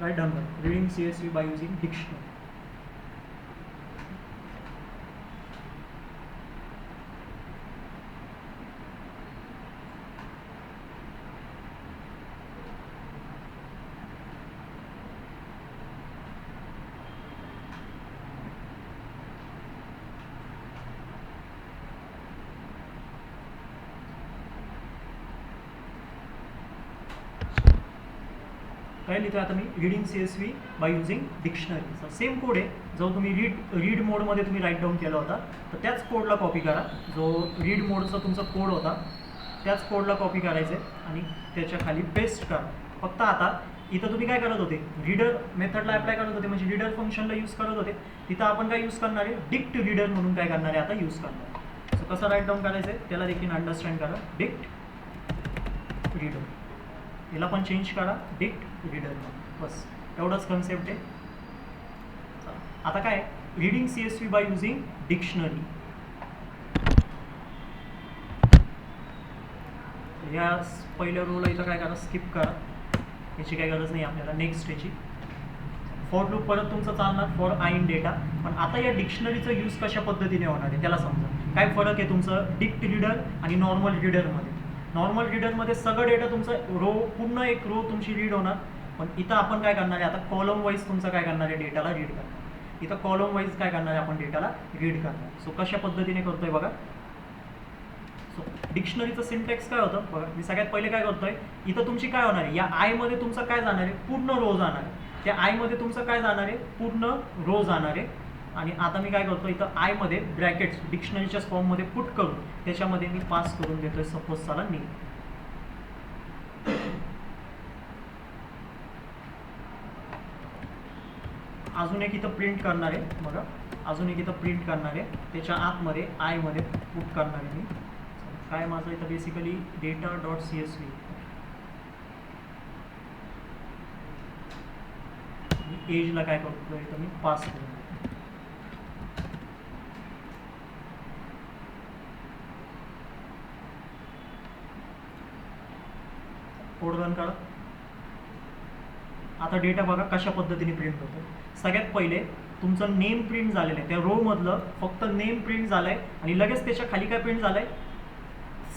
Right down reading CSV by using dictionary. काय लिहितो आता मी? Reading CSV by using dictionary. Same code आहे जो तुम्ही रीड मोडमध्ये तुम्ही राईट डाऊन केला होता, तर त्याच कोडला कॉपी करा. जो रीड मोडचा तुमचा कोड होता त्याच कोडला कॉपी करायचं आहे आणि त्याच्या खाली पेस्ट करा. फक्त आता इथं तुम्ही काय करत होते? रीडर मेथडला अप्लाय करत होते, म्हणजे रीडर फंक्शनला यूज करत होते. तिथं आपण काय यूज करणार आहे? डिक्ट रीडर म्हणून काय करणार आहे आता यूज करणार आहे. सो कसं राईट डाऊन करायचं आहे त्याला देखील अंडरस्टँड करा. डिक्ट रीडर, याला पण चेंज करा डिक्ट रीडर. बस एवढंच कन्सेप्ट आहे. आता काय? Reading CSV by using dictionary. या पहिल्या रोला इथं काय करा? स्किप करा, याची काही गरज नाही आपल्याला. नेक्स्ट याची फॉर लूप परत तुमचं चालणार फॉर आय इन डेटा. पण आता या डिक्शनरीचं यूज कशा पद्धतीने होणार आहे त्याला समजा. काय फरक आहे तुमचं डिक्ट रीडर आणि नॉर्मल रीडरमध्ये? नॉर्मल रीडरमध्ये सगळं डेटा तुमचं रो, पूर्ण एक रो तुमची रीड होणार. पण इथं आपण काय करणार आहे? आता कॉलम वाईज तुमचं काय करणार आहे? डेटाला रीड करणार. इथं कॉलम वाईज काय करणार आहे? आपण डेटाला रीड करणार. सो कशा पद्धतीने करतोय बघा. सो डिक्शनरीचं सिंटॅक्स काय होतं बघा. मी सगळ्यात पहिले काय करतोय? इथं तुमची काय होणार आहे? या आयमध्ये तुमचं काय जाणार आहे? पूर्ण रो जाणार आहे. त्या आयमध्ये तुमचं काय जाणार आहे? पूर्ण रो जाणार आहे. आणि आता मी काय करतो? इथं आयमध्ये ब्रॅकेट्स डिक्शनरीच्या फॉर्ममध्ये पुट करून त्याच्यामध्ये मी पास करून देतोय सपोज चला नेम. अजून एक इथं प्रिंट करणार आहे बघा. अजून एक इथं प्रिंट करणार आहे. त्याच्या आतमध्ये आयमध्ये पुट करणार आहे मी. काय माझं इथं बेसिकली data.csv. एजला काय करतो? इथं मी पास करून कोड रन करा. आता डेटा बघा कशा पद्धतीने प्रिंट होतो. सगळ्यात पहिले तुमचं नेम प्रिंट झालेलं आहे. त्या रो मधलं फक्त नेम प्रिंट झालंय आणि लगेच त्याच्या खाली काय प्रिंट झालंय?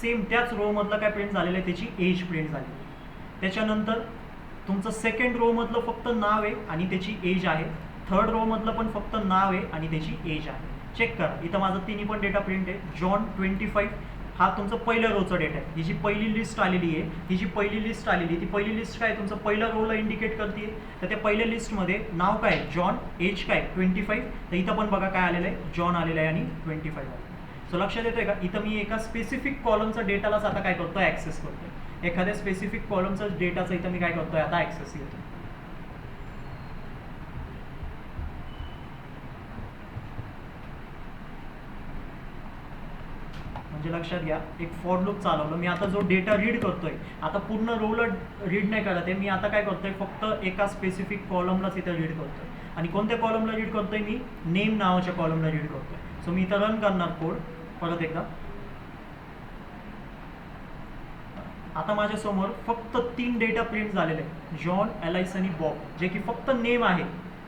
सेम त्याच रो मधलं काय प्रिंट झालेलं आहे? त्याची एज प्रिंट झाली. त्याच्यानंतर तुमचं सेकंड रो मधलं फक्त नाव आहे आणि त्याची एज आहे. थर्ड रो मधलं पण फक्त नाव आहे आणि त्याची एज आहे. चेक करा, इथं माझं तिन्ही पण डेटा प्रिंट आहे. जॉन 25 हा तुमचं पहिल्या रोचा डेटा आहे. ही जी पहिली लिस्ट आलेली आहे, ही जी पहिली लिस्ट आलेली आहे, ती पहिली लिस्ट काय तुमचं पहिल्या रोला इंडिकेट करते. तर त्या पहिल्या लिस्टमध्ये नाव काय? जॉन. एज काय? 25. तर इथं पण बघा काय आलेलं आहे? जॉन आलेलं आहे आणि 25 आलेलं आहे. सो लक्षात येतोय का? इथं मी एका स्पेसिफिक कॉलमचा डेटालाच आता काय करतोय? ॲक्सेस करतोय. एखाद्या स्पेसिफिक कॉलमचा डेटाचा इथं मी काय करतोय? आता ॲक्सेस घेतोय. म्हणजे लक्षात घ्या, एक फॉर लूप चालवलं मी. आता जो डेटा रीड करतोय, आता पूर्ण रोला रीड नाही करत आहे मी. आता काय करतोय? फक्त एका स्पेसिफिक कॉलमलाच इथं रीड करतोय. आणि कोणत्या कॉलमला रीड करतोय मी? नेम नावाच्या कॉलमला रीड करतोय. सो मी इथं रन करणार कोड परत एकदा. आता माझ्यासमोर फक्त 3 डेटा प्रिंट झालेले आहेत, जॉन, एलाइस आणि बॉब, जे की फक्त नेम आहे.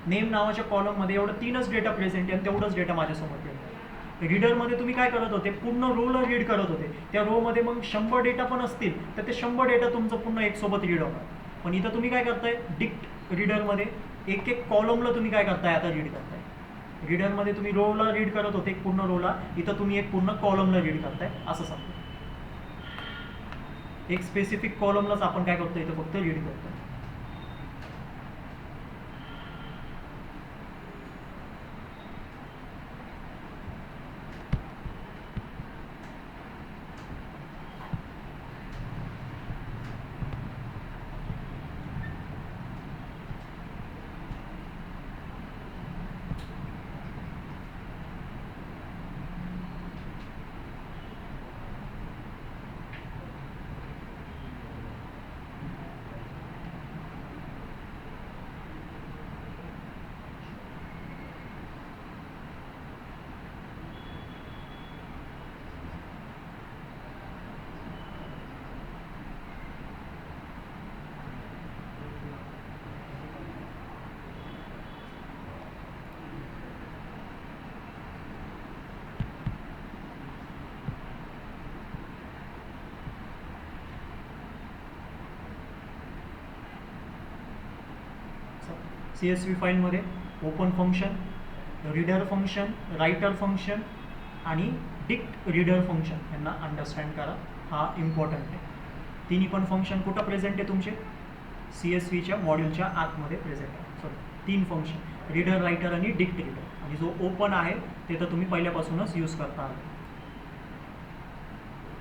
नेम नावाच्या कॉलममध्ये एवढं 3च डेटा प्रेझेंट आहे आणि तेवढंच डेटा माझ्यासमोर प्रिंट आहे. रीडरमध्ये तुम्ही काय करत होते, पूर्ण रोला रीड करत होते. त्या रोमध्ये मग 100 डेटा पण असतील तर ते 100 डेटा तुमचं पुन्हा एक सोबत रीड होणार. पण इथं तुम्ही काय करताय, डिक्ट रीडरमध्ये एक एक कॉलमला तुम्ही काय करताय, आता रीड करताय. रीडरमध्ये तुम्ही रोला रीड करत होते, एक पूर्ण रोला, इथं तुम्ही एक पूर्ण कॉलमला रीड करताय असं सांगतो. एक स्पेसिफिक कॉलमलाच आपण काय करतो, इथं फक्त रीड करतो. CSV फाईलमध्ये open function, reader function, writer function आणि डिक्ट रीडर फंक्शन यांना अंडरस्टँड करा, हा इम्पॉर्टंट आहे. तिन्ही पण फंक्शन कुठं प्रेझेंट आहे तुमचे, CSVच्या मॉड्यूलच्या आतमध्ये प्रेझेंट आहे. सॉरी, 3 फंक्शन, रीडर, रायटर आणि डिक्ट रीडर. आणि जो ओपन आहे ते तर तुम्ही पहिल्यापासूनच यूज करता आहात.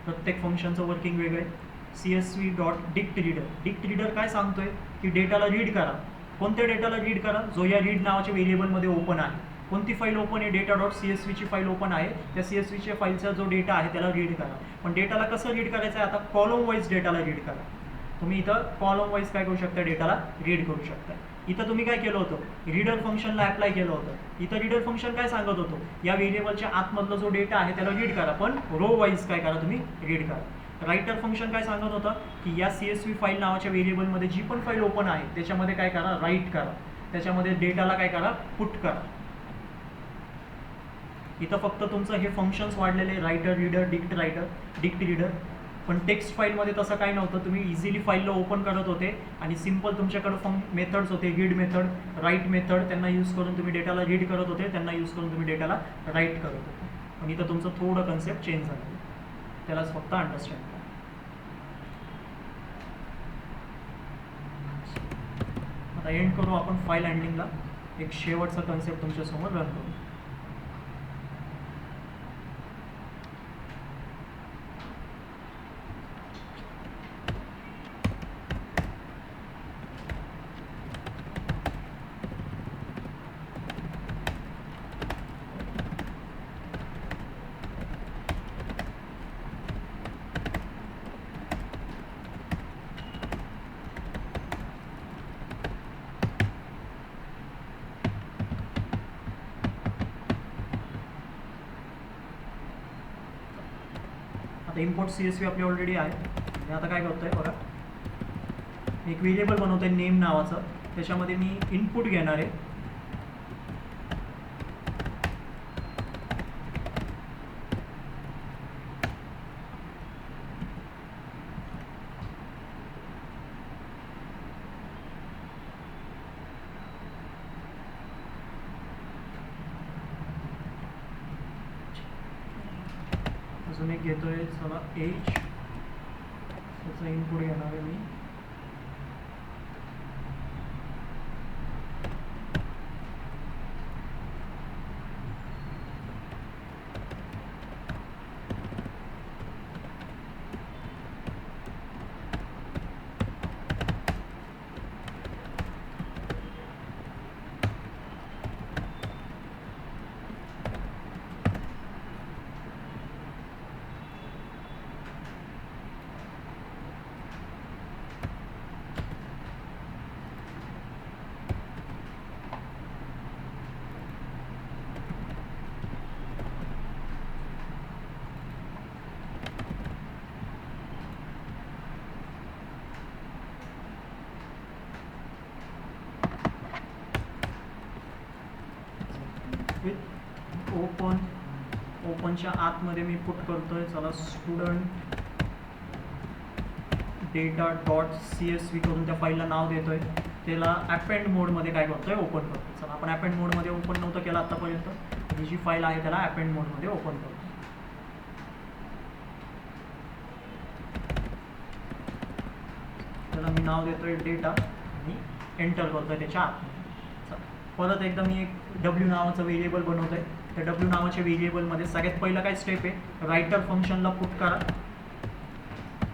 प्रत्येक फंक्शनचं वर्किंग वेगळं आहे. CSV dot dict reader, dict reader काय सांगतोय की डेटाला रीड करा. कोणत्या डेटाला रीड करा, जो या रीड नावाच्या व्हेरिएबलमध्ये ओपन आहे. कोणती फाईल ओपन आहे, डेटा डॉट CSVची फाईल ओपन आहे, त्या CSVच्या फाईलचा जो डेटा आहे त्याला रीड करा. पण डेटाला कसं रीड करायचं आहे, आता कॉलम वाईज डेटाला रीड करा. तुम्ही इथं कॉलम वाईज काय करू शकता, डेटाला रीड करू शकता. इथं तुम्ही काय केलं होतं, रीडर फंक्शनला अप्लाय केलं होतं. इथं रीडर फंक्शन काय सांगत होतं, या व्हेरिएबलच्या आतमधला जो डेटा आहे त्याला रीड करा, पण रो वाईज काय करा, तुम्ही रीड करा. रायटर फंक्शन काय सांगत होतं की या CSV फाईल नावाच्या व्हेरिएबलमध्ये जी पण फाईल ओपन आहे त्याच्यामध्ये काय करा, राईट करा, त्याच्यामध्ये डेटाला काय करा, पुट करा. इथं फक्त तुमचं हे फंक्शन्स वाढलेले, रायटर, रीडर, डिक्ट रीडर. पण टेक्स्ट फाईलमध्ये तसं काही नव्हतं. तुम्ही इझिली फाईलला ओपन करत होते आणि सिम्पल तुमच्याकडं मेथड्स होते, रीड मेथड, राईट मेथड, त्यांना यूज करून तुम्ही डेटाला रीड करत होते, त्यांना यूज करून तुम्ही डेटाला राईट करत होते. पण इथं तुमचं थोडं कन्सेप्ट चेंज झालं, त्यालाच फक्त अंडरस्टँड करा. आता एंड करू आपण फाईल हँडलिंगला. एक शेवटचा कन्सेप्ट तुमच्यासमोर रन करू. आता इम्पोर्ट CSV आपली ऑलरेडी आहे. आणि आता काय करतोय बघा, एक व्हेरिएबल बनवतोय नेम नावाचं, त्याच्यामध्ये मी इनपुट घेणार आहे. अजून एक घेतोय, चला एज, त्याचं इनपुट घेणार आहे मी. विथ ओपनच्या आतमध्ये मी पुट करतोय, चला स्टुडंट डेटा डॉट CSV करून त्या फाईलला नाव देतोय. त्याला अपेंड मोडमध्ये काय करतोय, ओपन करतोय. चला आपण अपेंड मोडमध्ये ओपन नव्हतं केलं आतापर्यंत, ही जी फाईल आहे त्याला अपेंड मोडमध्ये ओपन करतो. त्याला मी नाव देतोय डेटा आणि एंटर करतोय त्याच्या आतमध्ये. परत एकदा मी एक W नावाचं व्हेरिएबल बनवतोय. त्या W नावाच्या व्हेरिएबलमध्ये सगळ्यात पहिलं काय स्टेप आहे, रायटर फंक्शनला पुट करा.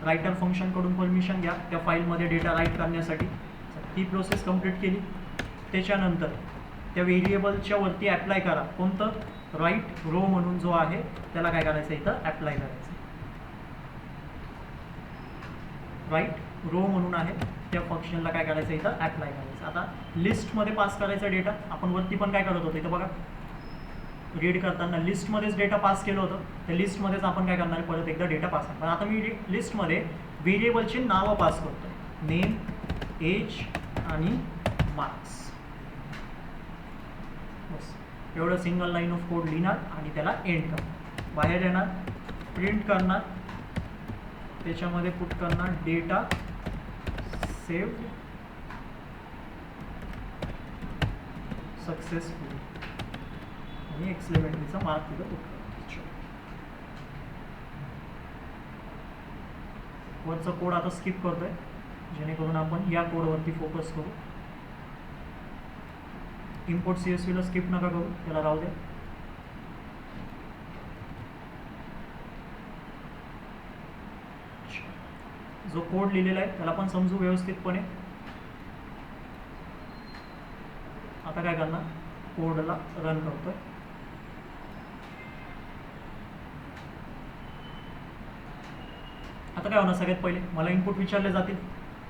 रायटर फंक्शनकडून परमिशन घ्या त्या फाईलमध्ये डेटा राईट करण्यासाठी. ती प्रोसेस कंप्लीट केली. त्याच्यानंतर त्या व्हेरिएबलच्या वरती ॲप्लाय करा. कोणतं, राईट रो म्हणून जो आहे त्याला काय करायचं, इथं ॲप्लाय करायचं. राईट रो म्हणून आहे त्या फंक्शनला काय करायचं, इथं ॲप्लाय करायचं. आता लिस्टमध्ये पास करायचा डेटा. आपण वरती पण काय करत होतो, इथं बघा रीड करताना लिस्टमध्येच डेटा पास केलं होतं. त्या लिस्टमध्येच आपण काय करणार, परत एकदा डेटा पास करणार. पण आता मी लिस्टमध्ये व्हेरिएबलची नावं पास करतो, नेम, एज आणि मार्क्स. बस एवढं सिंगल लाईन ऑफ कोड लिहिणार आणि त्याला एंड करणार. बाहेर येणार, प्रिंट करणार, त्याच्यामध्ये पुट करणार डेटा सेव्ड सक्सेसफुली आणि एक्सलेमेंटरीचा मार्क तिथं पुट करायचा. वरचा कोड आता स्किप करतोय जेणेकरून आपण या कोडवरती फोकस करू. इम्पोर्ट CSV ला स्किप नका करू, त्याला राहू द्या. जो कोड लिहिलेला आहे त्याला पण समजू व्यवस्थितपणे. आता काय करणार, कोडला रन करतोय. आता काय होणार, सगळ्यात पहिले मला इनपुट विचारले जातील.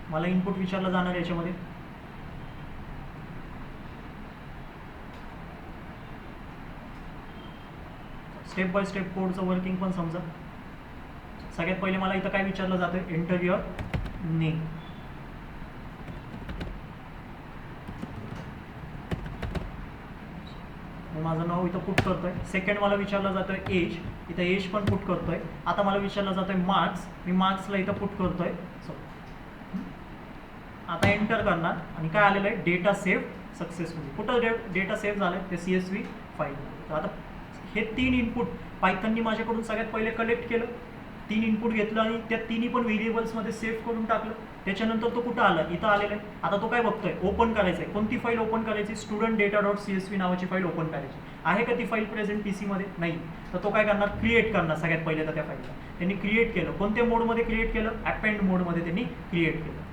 मला इनपुट विचारलं जाणार याच्यामध्ये. स्टेप बाय स्टेप कोडचं वर्किंग पण समजा. सगळ्यात पहिले मला इथं काय विचारलं जातं, एंटर युअर नेम. माझं नाव इथं पुट करतोय. सेकंड मला विचारलं जातोय एज, इथं एज पण पुट करतोय. आता मला विचारलं जातोय मार्क्स, मी मार्क्सला इथं पुट करतोय. आता एंटर करणार आणि काय आलेलं आहे, डेटा सेव्ह सक्सेसफुली. कुठं डेटा सेव्ह झालं, ते CSV फाईल. आता हे 3 इनपुट पायथननी माझ्याकडून सगळ्यात पहिले कलेक्ट केलं. 3 इनपुट घेतलं आणि त्या तिन्ही पण व्हेरिएबल्समध्ये सेव्ह करून टाकलं. त्याच्यानंतर तो कुठं आला, इथं आलेला आहे. आता तो काय बघतोय, ओपन करायचा आहे. कोणती फाईल ओपन करायची, स्टुडंट डेटा डॉट CSV नावाची फाईल ओपन करायची आहे. का ती फाईल प्रेझेंट PC मध्ये नाही, तर तो काय करणार, क्रिएट करणार. सगळ्यात पहिले तर त्या फाईलला त्यांनी क्रिएट केलं. कोणत्या मोडमध्ये क्रिएट केलं, अपेंड मोडमध्ये त्यांनी क्रिएट केलं.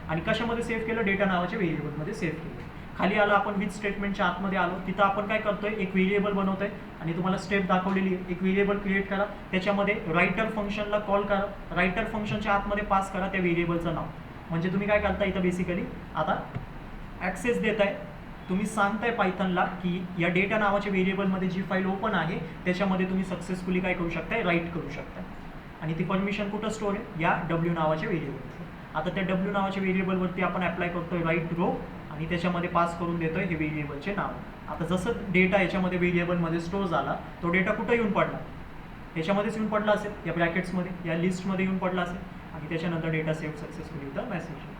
आणि कशामध्ये सेव्ह केलं, डेटा नावाच्या व्हेरिएबलमध्ये सेव्ह केलं. खाली आलं, आपण विथ स्टेटमेंटच्या आतमध्ये आलो. तिथं आपण काय करतोय, एक व्हेरिएबल बनवतोय आणि तुम्हाला स्टेप दाखवलेली आहे. एक व्हेरिएबल क्रिएट करा, त्याच्यामध्ये रायटर फंक्शनला कॉल करा. रायटर फंक्शनच्या आतमध्ये पास करा त्या व्हेरिएबलचं नाव. म्हणजे तुम्ही काय करता, इथं बेसिकली आता ॲक्सेस देताय. तुम्ही सांगताय पायथनला की या डेटा नावाच्या व्हेरिएबलमध्ये जी फाईल ओपन आहे त्याच्यामध्ये तुम्ही सक्सेसफुली काय करू शकताय, राईट करू शकताय. आणि ती परमिशन कुठं स्टोअर आहे, या W नावाच्या व्हेरिएबल. आता त्या W नावाच्या व्हेरिएबलवरती आपण अप्लाय करतोय राईट रो आणि त्याच्यामध्ये पास करून देतोय हे व्हेरिएबलचे नाव. आता जसं डेटा याच्यामध्ये व्हेरिएबलमध्ये स्टोअर झाला, तो डेटा कुठं येऊन पडला, याच्यामध्येच येऊन पडला असेल, या ब्रॅकेट्समध्ये, या लिस्टमध्ये येऊन पडला असेल. आणि त्याच्यानंतर data save successfully the message.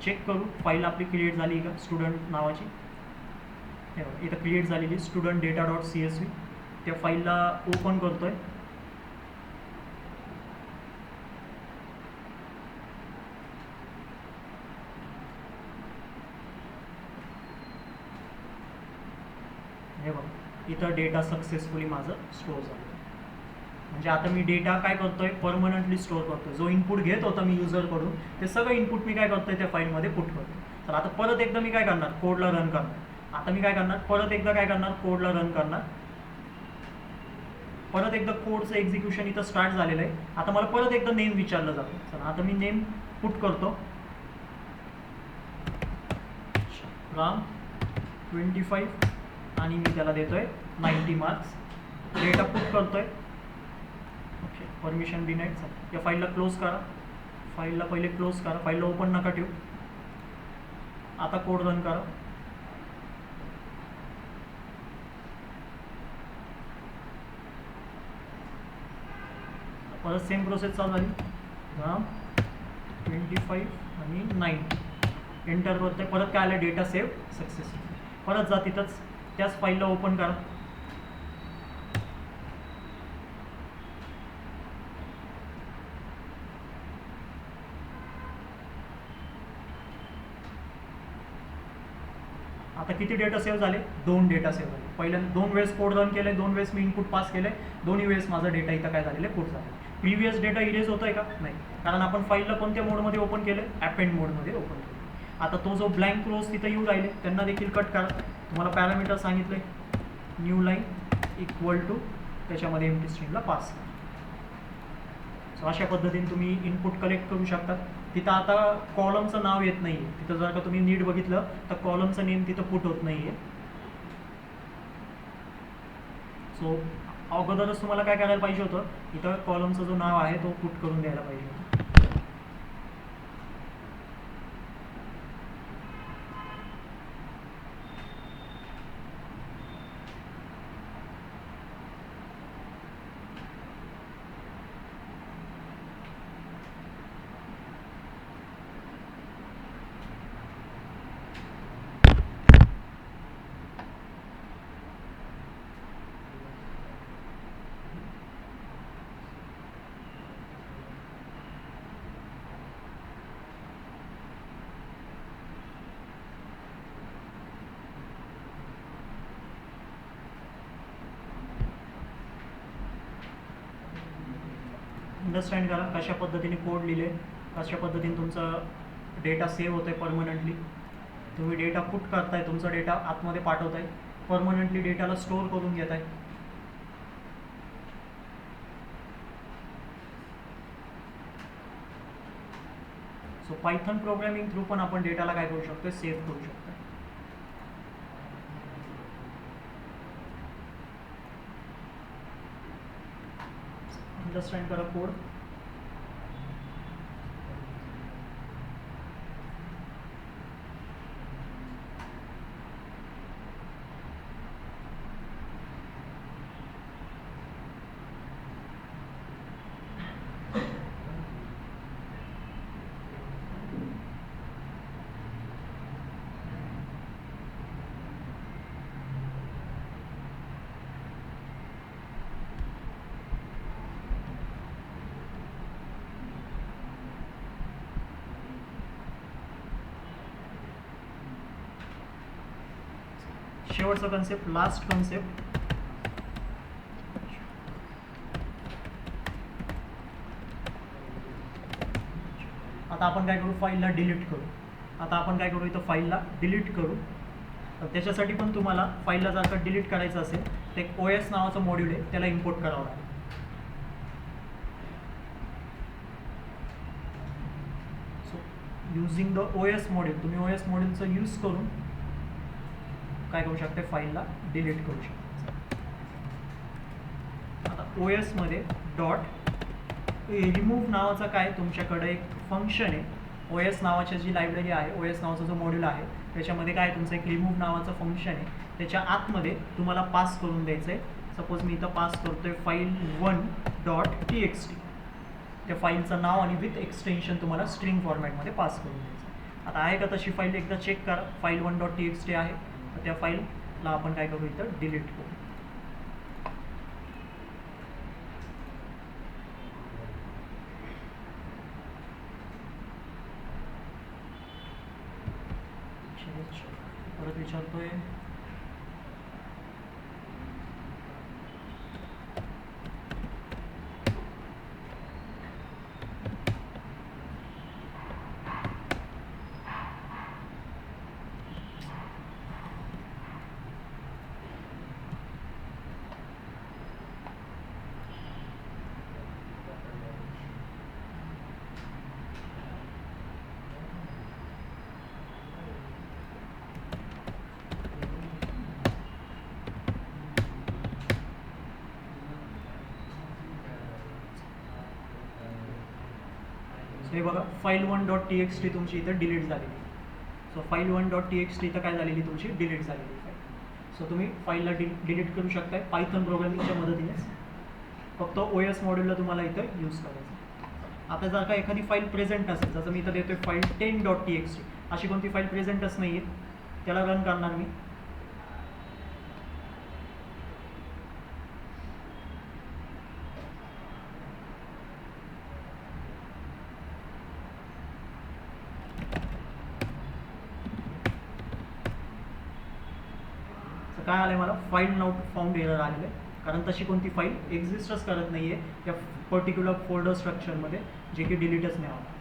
Check करू फाईल आपली क्रिएट झाली का स्टुडंट नावाची. हे बघा इथं क्रिएट झालेली स्टुडंट डेटा डॉट CSV. त्या फाईलला ओपन करतोय. हे बघा इथं डेटा सक्सेसफुली माझं स्टोअर झालं. म्हणजे आता मी डेटा काय करतोय, परमनंटली स्टोअर करतोय. जो इनपुट घेत होता मी युजरकडून, ते सगळं इनपुट मी काय करतोय, त्या फाईलमध्ये पुट करतोय. तर आता परत एकदा मी काय करणार, कोडला रन करणार. आता मी काय करणार, परत एकदा काय करणार, कोडला रन करणार. परत एकदा कोडचं एक्झिक्युशन इथं स्टार्ट झालेलं आहे. आता मला परत एकदा नेम विचारलं जातं. चला आता मी नेम पुट करतो, राम 25 आणि मी त्याला देतोय 90 मार्क्स. डेटा पुट करतोय. Okay, permission denied. या फाईलला क्लोज करा. फाईलला पहिले क्लोज करा, फाईलला ओपन नका ठेवू. आता कोड रन करा. परत सेम प्रोसेस चालू झाली. 25 आणि 9 एंटर करते. परत काय आलं, डेटा सेव्ह सक्सेसफुल. परत जा तिथंच त्याच फाईलला ओपन करा. आता किती डेटा सेव्ह झाले, 2 डेटा सेव्ह झाले. पहिल्यांदा 2 वेळेस कोड रन केले, 2 वेळेस मी इनपुट पास केले, दोन्ही वेळेस माझा डेटा इथं काय झालेलं पुट झाला. प्रिव्हियस डेटा इरेज होतोय का, नाही, कारण आपण फाईलला कोणत्या मोडमध्ये ओपन केलं, अपेंड मोडमध्ये ओपन केलं. आता तो जो ब्लँक रोज तिथं येऊ राहिले त्यांना देखील कट करा. तुम्हाला पॅरामीटर सांगितले, न्यू लाईन इक्वल टू त्याच्यामध्ये एम्प्टी स्ट्रिंगला पास करा. सो अशा पद्धतीने तुम्ही इनपुट कलेक्ट करू शकता. तिथं आता कॉलमचं नाव येत नाही आहे, तिथं जर का तुम्ही नीट बघितलं तर कॉलमचं नेम तिथं पुट होत नाही आहे. सो अगोदरच तुम्हाला काय करायला पाहिजे होतं, इथं कॉलमचं जो नाव आहे तो पुट करून द्यायला पाहिजे होतं. अंडरस्टँड करा कशा पद्धतीने कोड लिहिले, कशा पद्धतीने तुमचा डेटा सेव्ह होतं आहे परमनंटली. तुम्ही डेटा पुट करताय, तुमचा डेटा आतमध्ये पाठवताय, परमनंटली डेटाला स्टोअर करून घेत आहे. सो पायथन प्रोग्रामिंग थ्रू पण आपण डेटाला काय करू शकतो, सेव्ह करू शकतो. अंडरस्टँड करा कोड. शेवटचा कन्सेप्ट, लास्ट कन्सेप्ट. आता आपण काय करू, फाईलला डिलीट करू. आता आपण काय करू, इथं फाईलला डिलीट करू. तर त्याच्यासाठी पण तुम्हाला फाईलला जर का डिलीट करायचं असेल तर एक OS नावाचं मॉड्यूल आहे, त्याला इम्पोर्ट करावं लागेल. So using the OS module, तुम्ही OS मॉड्यूलचा यूज करून काय करू शकते, फाईलला डिलीट करू शकता. आता OS मध्ये रिमूव्ह नावाचा काय तुमच्याकडे एक फंक्शन आहे. OS नावाची जी लायब्ररी आहे, OS नावाचा जो मॉड्यूल आहे त्याच्यामध्ये काय तुमचं एक रिमूव्ह नावाचं फंक्शन आहे. त्याच्या आतमध्ये तुम्हाला पास करून द्यायचं आहे. सपोज मी इथं पास करतोय file1.txt. त्या फाईलचं नाव आणि विथ एक्सटेन्शन तुम्हाला स्ट्रिंग फॉर्मॅटमध्ये पास करून द्यायचं. आता आहे का तशी फाईल, एकदा चेक करा. file1.txt आहे, तर त्या फाईलला आपण काय करू, इथं डिलीट करू. परत विचारतोय, हे बघा file1.txt तुमची इथं डिलीट झालेली. सो file1.txt इथं काय झालेली, तुमची डिलीट झालेली फाईल. सो तुम्ही फाईलला डिलीट करू शकताय पायथन प्रोग्रामिंगच्या मदतीने. फक्त OS मॉड्यूलला तुम्हाला इथं यूज करायचं. आता जर का एखादी फाईल प्रेझेंट असेल, जसं मी इथं देतोय फाईल 10.txt, अशी कोणती फाईल प्रेझेंटच नाही आहे, त्याला रन करणार मी. काय आलं आहे मला, फाईल नॉट फाउंड एरर आलेलं आहे, कारण तशी कोणती फाईल एक्झिस्टच करत नाही आहे त्या पर्टिक्युलर फोल्डर स्ट्रक्चरमध्ये, जे की डिलीटच नाही होणार.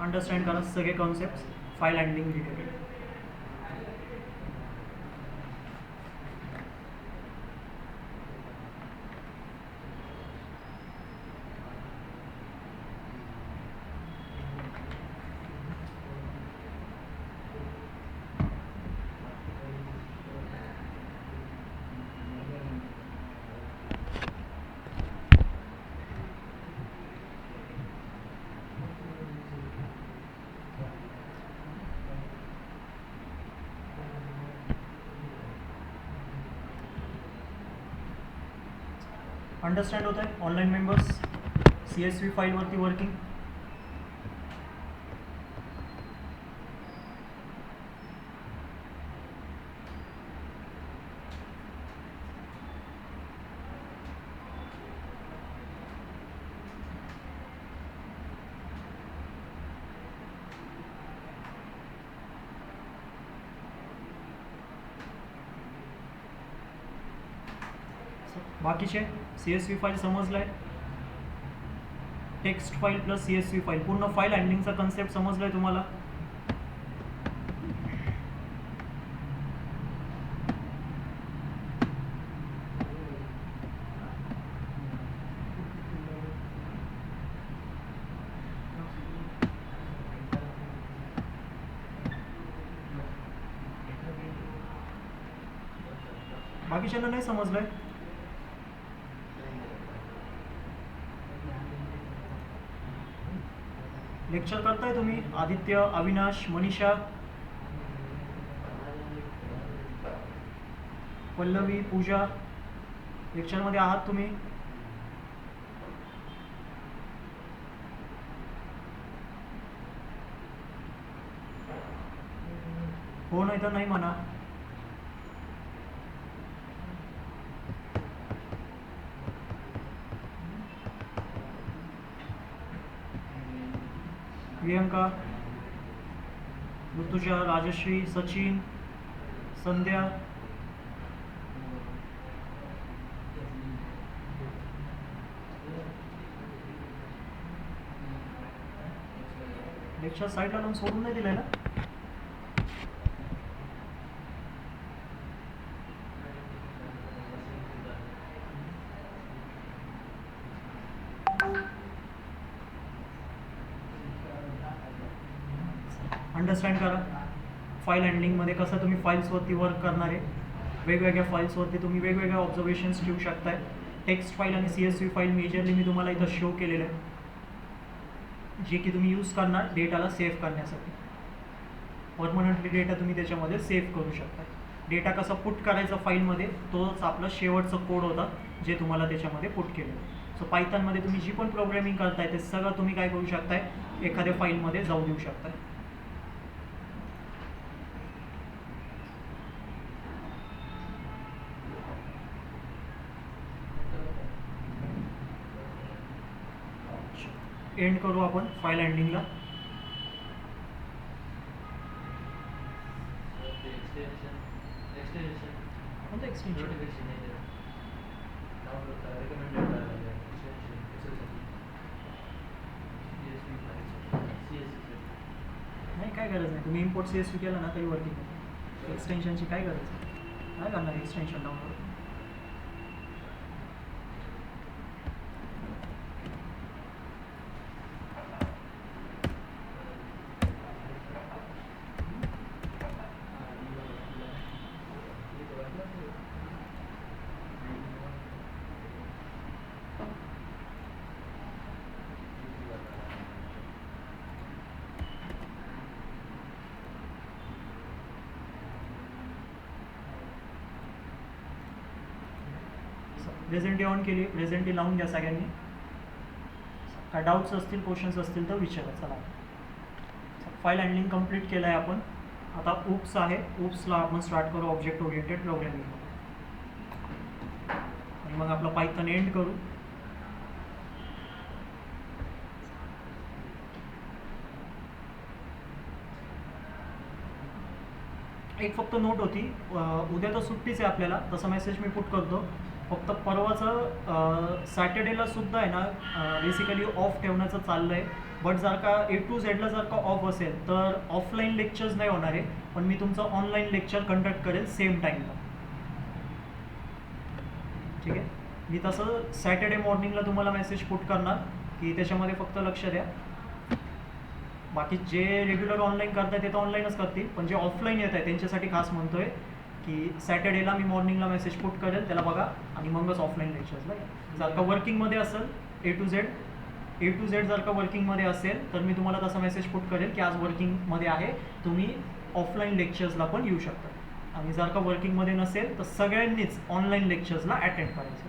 अंडरस्टँड करा सगळे concept file handling related. Understand होत आहे ऑनलाईन मेंबर्स CSV फाईलवरती वर्किंग. बाकीचे CSV फाईल समजलाय, text file plus CSV file, पूर्ण फाईल हँडलिंगचा कन्सेप्ट समजलाय तुम्हाला. बाकीच्यांना नाही समजलंय. लेक्चर करताय तुम्ही, आदित्य, अविनाश, मनीषा, पल्लवी, पूजा, लेक्चरमध्ये आहात तुम्ही. हो नाही तर नाही म्हणा. प्रियंका, ऋतुजा, राजश्री, सचिन, संध्या, लेक्चर साईडला लावून सोडून नाही दिलंय ना. अंडरस्टँड करा फाईल हँडलिंगमध्ये कसं तुम्ही फाईल्सवरती वर्क करणार आहे. वेगवेगळ्या फाईल्सवरती तुम्ही वेगवेगळ्या ऑब्झर्वेशन्स ठेवू शकताय. टेक्स्ट फाईल आणि CSV फाईल मेजरली मी तुम्हाला इथं शो केलेलं आहे, जे की तुम्ही यूज करणार डेटाला सेव्ह करण्यासाठी. परमनंटली डेटा तुम्ही त्याच्यामध्ये सेव्ह करू शकता. डेटा कसा पुट करायचा फाईलमध्ये, तोच आपला शेवटचा कोड होता जे तुम्हाला त्याच्यामध्ये पुट केलेलं. सो पायथनमध्ये तुम्ही जी पण प्रोग्रामिंग करताय ते सगळं तुम्ही काय करू शकताय, एखाद्या फाईलमध्ये जाऊ देऊ शकताय. एंड करू आपण फाईल हँडलिंगला. कोणतं एक्सटेन्शन? नाही काय गरज नाही, तुम्ही इम्पोर्ट CSV केला ना तरी वर्किंग होतं. एक्सटेन्शनची काय गरज आहे, काय करणार एक्सटेन्शन डाउनलोड. प्रेझेंटी ऑन केली, प्रेझेंटी लावून घ्या सगळ्यांनी. काय डाऊट्स असतील, क्वेश्चन्स असतील तर विचारा. चला, फाईल हँडलिंग कंप्लीट केलं आहे आपण. आता उप्स आहे, उप्सला आपण स्टार्ट करू ऑब्जेक्ट ओरिएंटेड प्रोग्रामिंग आणि मग आपला पायथन एंड करू. एक फक्त नोट होती, उद्या तर सुट्टीच आहे आपल्याला, तसा मेसेज मी पुट करतो. फक्त परवाचं सॅटर्डेला सुद्धा आहे ना बेसिकली ऑफ ठेवण्याचं चाललं आहे. बट जर का A to Z ला जर का ऑफ असेल तर ऑफलाईन लेक्चर्स नाही होणार आहे, पण मी तुमचं ऑनलाईन लेक्चर कंडक्ट करेल सेम टाईमला. ठीक आहे, मी तसं सॅटर्डे मॉर्निंगला तुम्हाला मेसेज पुट करणार की त्याच्यामध्ये फक्त लक्ष द्या. बाकी जे रेग्युलर ऑनलाईन करताय ते तर ऑनलाईनच करतील, पण जे ऑफलाईन येत आहे त्यांच्यासाठी खास म्हणतोय की सॅटर्डेला मी मॉर्निंगला मेसेज पुट करेल, त्याला बघा आणि मगच ऑफलाईन लेक्चर्सला या. जर का वर्किंगमध्ये असेल A to Z जर का वर्किंगमध्ये असेल तर मी तुम्हाला तसा मेसेज पुट करेल की आज वर्किंगमध्ये आहे, तुम्ही ऑफलाईन लेक्चर्सला पण येऊ शकता. आणि जर का वर्किंगमध्ये नसेल तर सगळ्यांनीच ऑनलाईन लेक्चर्सला अटेंड करायचं.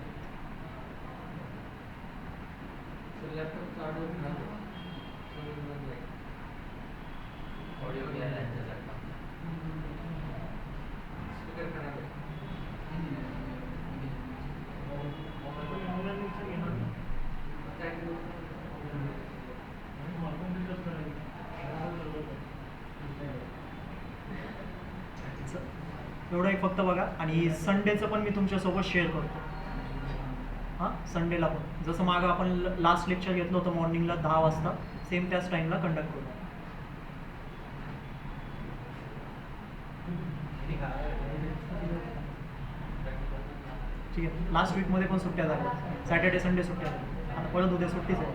एवढं एक फक्त बघा. आणि संडेचं पण मी तुमच्यासोबत शेअर करतो. हां, संडेला पण जसं मागं आपण लास्ट लेक्चर घेतलं होतं मॉर्निंगला 10 वाजता, सेम त्याच टाईमला कंडक्ट करू. ठीक आहे, लास्ट वीकमध्ये पण सुट्ट्या झाल्या, सॅटर्डे संडे सुट्ट्या झाल्या, आता परत उद्या सुट्टीच आहे.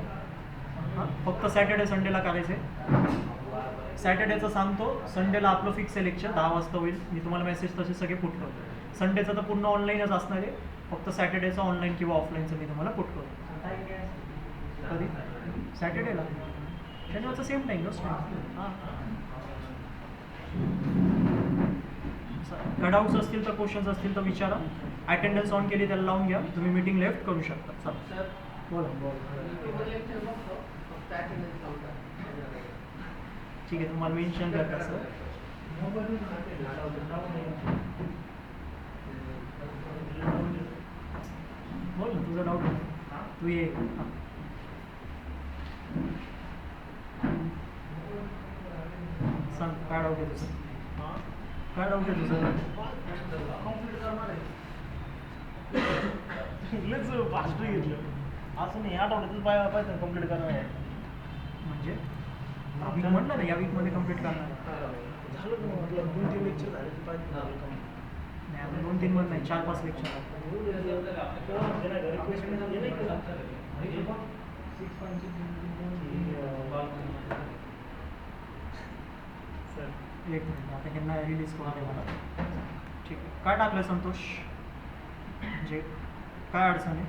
हां, फक्त सॅटर्डे संडेला करायचं आहे. सॅटर्डेचं सांगतो, संडेला आपलं फिक्स आहे लेक्चर 10 वाजता होईल. मी तुम्हाला मेसेज तसे सगळे पुट करतो. संडेचं तर पूर्ण ऑनलाईनच असणार आहे, फक्त सॅटर्डेचं ऑनलाईन किंवा ऑफलाईनचं मी तुम्हाला पुट करतो. कधी? सॅटर्डेला, शनिवारचा सेम टाईम बस. हां, काय डाऊट्स असतील तर क्वेश्चन्स असतील तर विचारा. अटेंडन्स ऑन केली त्याला लावून घ्या, तुम्ही मीटिंग लेफ्ट करू शकता. चला बोला. ठीक आहे, तुम्हाला मेन्शन करता सर. बोल ना, तुझा डाऊट तू ये. सांग काय डाऊट आहे तुझं, काय डाऊट आहे तुझं? फास्ट घेतलं असं नाही, आठवड्यातच पाहिजे कम्प्लीट करणार आहे. म्हणजे वीक म्हटलं ना, या वीकमध्ये कम्प्लीट करणार झालं म्हटलं 2-3 लेक्चर झाले पाहिजे. नाही, आता 2-3 मध्ये नाही, 4-5 लेक्चर. एक मिनिट, आता ह्यांना रिलीज करून दे मला. ठीक आहे, काय टाकलं संतोष, म्हणजे काय अडचण आहे?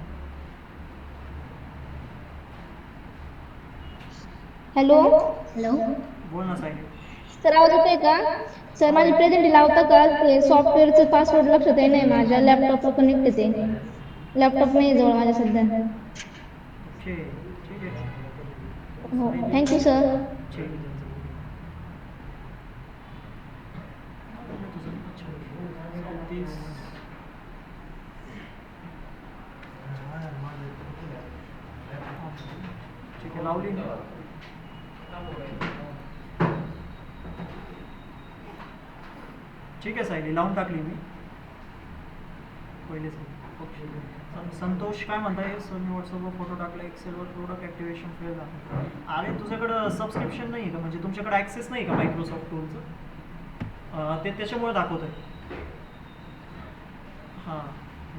हॅलो हॅलो बोल ना सायली. सर, आवाज येतोय का? सर, माझी प्रेझेंटी लावता का? ते सॉफ्टवेअरचं पासवर्ड लक्षात आहे नाही, माझ्या लॅपटॉपवर कनेक्ट येते. लॅपटॉप नाही जवळ माझ्या सध्या. ओके, ठीक आहे. हो, थँक्यू सर. ठीक आहे. ठीक आहे, लावली. ठीक आहे सायली, लावून टाकली मी पहिलेच. संतोष काय म्हणताय? सर, मी व्हॉट्सअपवर फोटो टाकला, एक्सेलवर प्रोडक्ट ॲक्टिवेशन फेल झालं. अरे, तुझ्याकडं सबस्क्रिप्शन नाही आहे का? म्हणजे तुमच्याकडे ॲक्सेस नाही का मायक्रोसॉफ्ट टूलचं? ते त्याच्यामुळे दाखवत आहे. हां,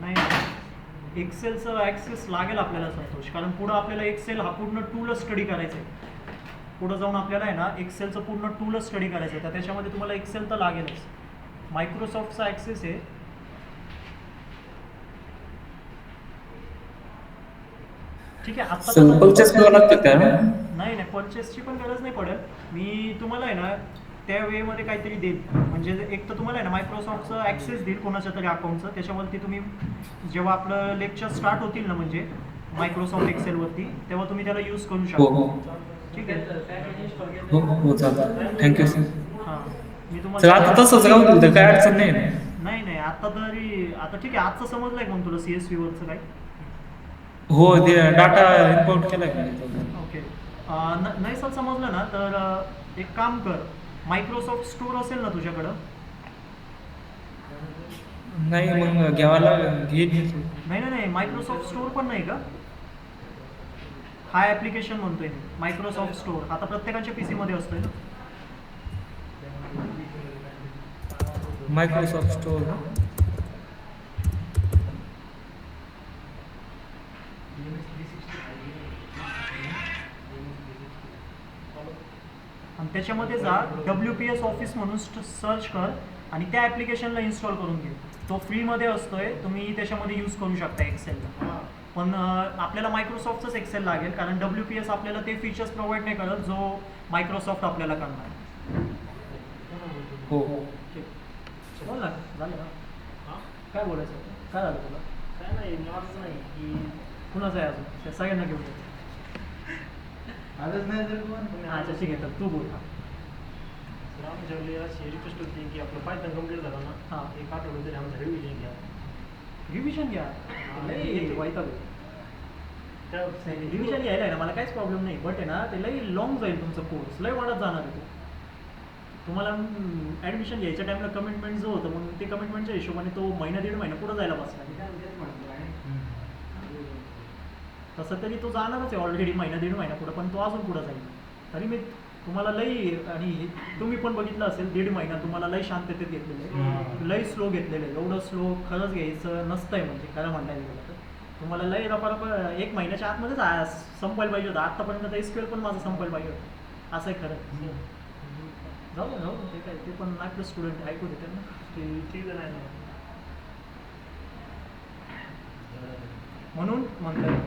नाही, एक्सेलचं ॲक्सेस लागेल आपल्याला संतोष, कारण पुढं आपल्याला एक्सेल हा पूर्ण टूलच स्टडी करायचं आहे. पुढं जाऊन आपल्याला आहे ना एक्सेलचं पूर्ण टूलच स्टडी करायचं आहे, तर त्याच्यामध्ये तुम्हाला एक्सेल तर लागेलच. मायक्रोसॉफ्टचा ॲक्सेस आहे. ठीक आहे, आता परचेस करावं लागतं का? नाही, परचेसची पण गरज नाही पडेल. मी तुम्हाला आहे ना त्या वेळेमध्ये काहीतरी देईल. म्हणजे एक तर तुम्हाला आहे ना मायक्रोसॉफ्टचं ॲक्सेस देईल कोणाच्या तरी अकाउंटचं, त्याच्यावरती तुम्ही जेव्हा आपलं लेक्चर स्टार्ट होतील ना म्हणजे मायक्रोसॉफ्ट एक्सेलवरती, तेव्हा तुम्ही त्याला यूज करू हो शकता. हो ठीक आहे. हो हो चालतं. Thank you sir. हां मी सर तुम्हाला आता तसंच राहू दिलं तर काय अडचण नाही ना? नाही नाही आता तरी आता ठीक आहे. आजचं समजलंय का मग तुला CSV वरचं काय? हो ते डाटा इम्पोर्ट केलाय का? ओके. नाही सर समजलं ना तर एक काम कर, मायक्रोसॉफ्ट स्टोअर असेल ना तुझ्याकडं? नाही मग घ्यावाला घेईन. नाही नाही नाही मायक्रोसॉफ्ट स्टोअर पण नाही का? हा ॲप्लिकेशन म्हणतोय मी, मायक्रोसॉफ्ट स्टोअर. आता प्रत्येकाच्या PC मध्ये असतोय ना. Microsoft store. आणि त्याच्यामध्ये जा WPS ऑफिस म्हणून सर्च कर आणि त्या ॲप्लिकेशनला इन्स्टॉल करून घे. तो फ्रीमध्ये असतोय, तुम्ही त्याच्यामध्ये यूज करू शकता एक्सेलला. पण आपल्याला मायक्रोसॉफ्टचंच एक्सेल लागेल, कारण WPS आपल्याला ते फीचर्स प्रोव्हाइड नाही करत जो मायक्रोसॉफ्ट आपल्याला करणार. हो ठीक. बोल ना, झालं ना? हां काय बोलायचं होतं? काय झालं तुला? काय नाही माझंच नाही की कुणाचं आहे अजून? त्या सगळ्यांना घेऊन ये. आजच नाही जर तुम्ही अच्छा ठीक आहे, तर तू बोल. सर आमच्याकडे अशी रिक्वेस्ट होती की आपलं पायथन कम्प्लीट झालं ना हां. एक आठवडं तरी आमचं रिव्हिजन घ्या. रिव्हिजन घ्या. लई वाईट आहे. त्या रिव्हिजन घ्यायला आहे ना मला काहीच प्रॉब्लेम नाही, बट आहे ना ते लई लॉंग जाईल तुमचं कोर्स, लई वाढत जाणार आहे तो. तुम्हाला ॲडमिशन घ्यायच्या टाईमला कमिटमेंट जो होतं मग ते कमिटमेंटच्या हिशोबाने तो महिना दीड महिना पुढं जायला बसला. तसं तरी तो जाणारच आहे ऑलरेडी महिना दीड महिना पुढं, पण तो अजून पुढं जाईल. तरी मी तुम्हाला लई, आणि तुम्ही पण बघितलं असेल दीड महिना तुम्हाला लई शांततेत घेतलेलं आहे, लई स्लो घेतलेलं आहे. एवढं स्लो खरंच घ्यायचं नसतंय, म्हणजे खरं म्हणायला गेलं तर तुम्हाला लई रपारपा एक महिन्याच्या आतमध्येच संपायला पाहिजे होतं. आत्तापर्यंत SQL पण माझं संपायला पाहिजे होतं. असं आहे खरं. जाऊ दे ते काय, ते पण आपलं स्टुडंट ऐकू देते ना. ठीक नाही म्हणून म्हणतात